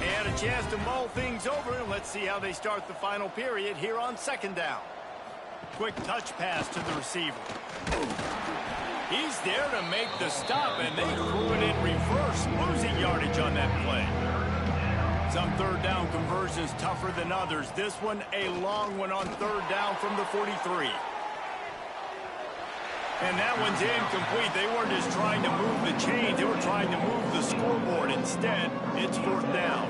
And a chance to mull things over, and let's see how they start the final period here on 2nd down. Quick touch pass to the receiver. He's there to make the stop, and they threw it in reverse, losing yardage on that play. Some 3rd down conversions tougher than others. This one, a long one on 3rd down from the 43. And that one's incomplete. They weren't just trying to move the chains. They were trying to move the scoreboard. Instead, it's 4th down.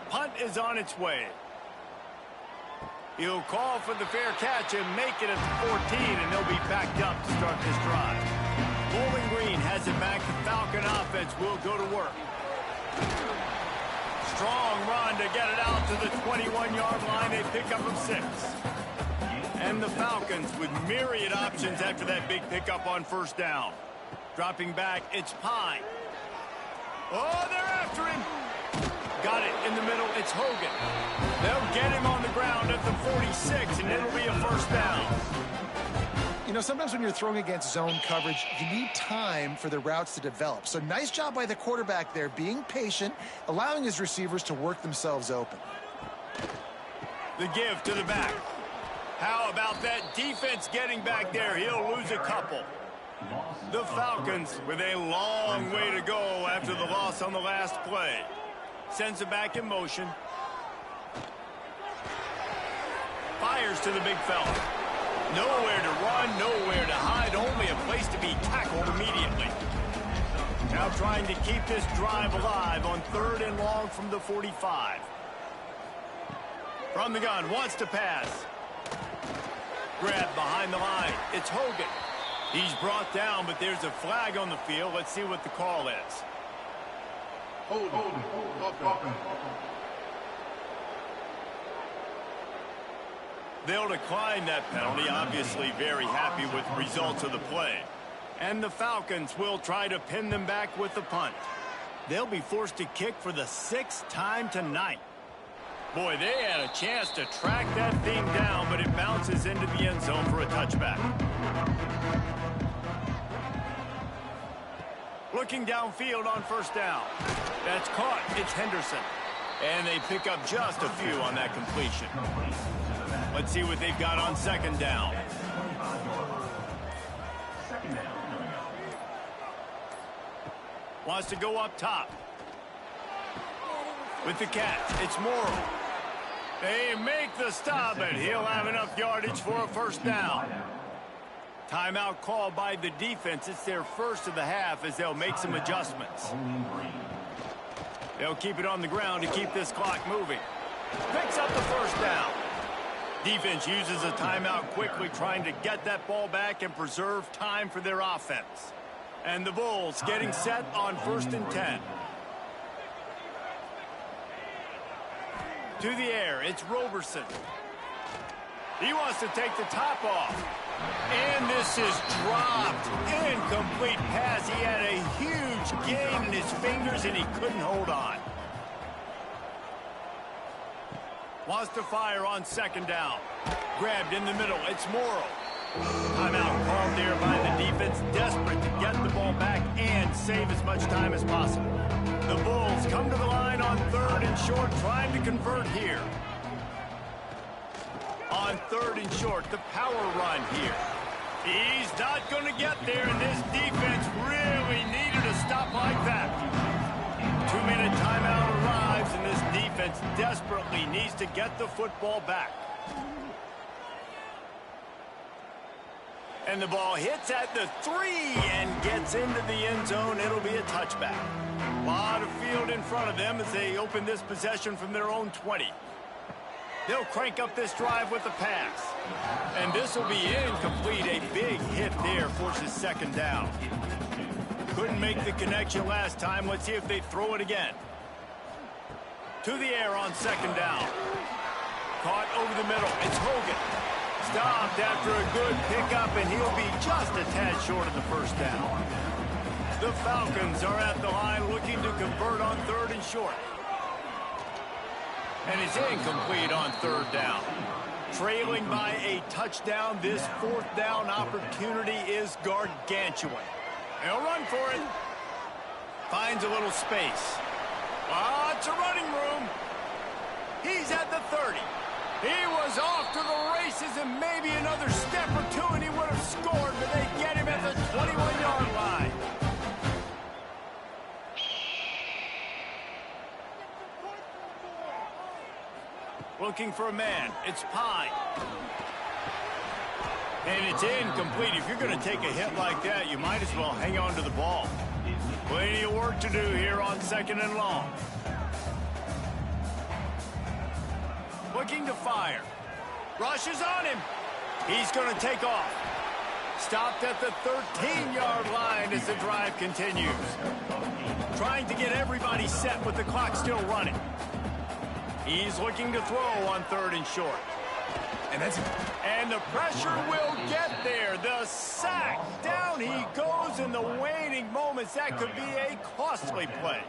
Punt is on its way. He'll call for the fair catch and make it at the 14, and they'll be backed up to start this drive. Bowling Green has it back. The Falcon offense will go to work. Strong run to get it out to the 21-yard line. They pick up of 6. And the Falcons with myriad options after that big pickup on 1st down. Dropping back, it's Pine. Oh, they're after him. Got it in the middle, it's Hogan. They'll get him on the ground at the 46, and it'll be a 1st down. You know, sometimes when you're throwing against zone coverage, you need time for the routes to develop. So nice job by the quarterback there, being patient, allowing his receivers to work themselves open. The give to the back. How about that defense getting back there? He'll lose a couple. The Falcons with a long way to go after the loss on the last play. Sends it back in motion. Fires to the big fella. Nowhere to run, nowhere to hide, only a place to be tackled immediately. Now trying to keep this drive alive on 3rd and long from the 45. From the gun, wants to pass. Grab behind the line. It's Hogan. He's brought down, but there's a flag on the field. Let's see what the call is. Hold. They'll decline that penalty, obviously very happy with the results of the play. And the Falcons will try to pin them back with the punt. They'll be forced to kick for the 6th time tonight. Boy, they had a chance to track that thing down, but it bounces into the end zone for a touchback. Looking downfield on 1st down. That's caught. It's Henderson. And they pick up just a few on that completion. Let's see what they've got on 2nd down. 2nd down. Wants to go up top. With the catch, it's Morrow. They make the stop, and he'll have enough yardage for a first down. Timeout called by the defense. It's their first of the half as they'll make some adjustments. They'll keep it on the ground to keep this clock moving. Picks up the first down. Defense uses a timeout quickly, trying to get that ball back and preserve time for their offense. And the Bulls getting set on 1st and 10. To the air, it's Roberson. He wants to take the top off. And this is dropped. Incomplete pass. He had a huge gain in his fingers, and he couldn't hold on. Wants to fire on 2nd down. Grabbed in the middle. It's Morrow. Timeout called there by the defense, desperate to get the ball back and save as much time as possible. The Bulls come to the line on 3rd and short, trying to convert here. On 3rd and short, the power run here. He's not going to get there, and this defense really needed a stop like that. 2-minute timeout arrives, and this defense desperately needs to get the football back. And the ball hits at the 3 and gets into the end zone. It'll be a touchback. A lot of field in front of them as they open this possession from their own 20. They'll crank up this drive with a pass. And this will be incomplete. A big hit there forces 2nd down. Couldn't make the connection last time. Let's see if they throw it again. To the air on 2nd down. Caught over the middle. It's Hogan. Stopped after a good pickup, and he'll be just a tad short of the first down. The Falcons are at the line looking to convert on 3rd and short. And it's incomplete on 3rd down. Trailing by a touchdown, this 4th down opportunity is gargantuan. They'll run for it. Finds a little space. It's a running room. He's at the 30. He was off to the races, and maybe another step or two, and he would have scored, but they get him at the 21-yard line. Looking for a man. It's Pine. And it's incomplete. If you're going to take a hit like that, you might as well hang on to the ball. Plenty of work to do here on 2nd and long. Looking to fire. Rushes on him. He's going to take off. Stopped at the 13-yard line as the drive continues. Trying to get everybody set with the clock still running. He's looking to throw on 3rd and short. And the pressure will get there. The sack. Down he goes in the waning moments. That could be a costly play.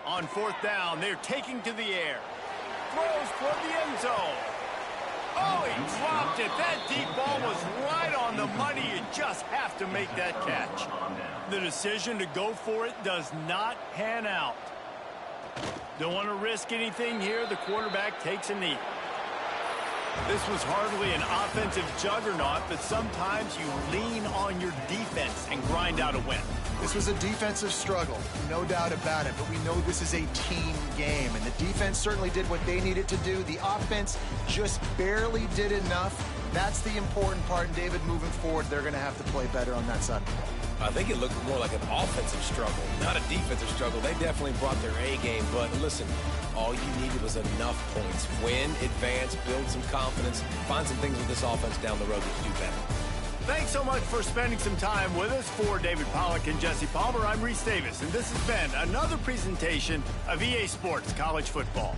On 4th down, they're taking to the air. Throws toward the end zone. Oh, he dropped it. That deep ball was right on the money. You just have to make that catch. The decision to go for it does not pan out. Don't want to risk anything here. The quarterback takes a knee. This was hardly an offensive juggernaut, but sometimes you lean on your defense and grind out a win. This was a defensive struggle, no doubt about it, but we know this is a team game, and the defense certainly did what they needed to do. The offense just barely did enough. That's the important part, and David, moving forward, they're going to have to play better on that side. I think it looked more like an offensive struggle, not a defensive struggle. They definitely brought their A game, but listen, all you needed was enough points. Win, advance, build some confidence, find some things with this offense down the road that you do better. Thanks so much for spending some time with us. For David Pollack and Jesse Palmer, I'm Reese Davis, and this has been another presentation of EA Sports College Football.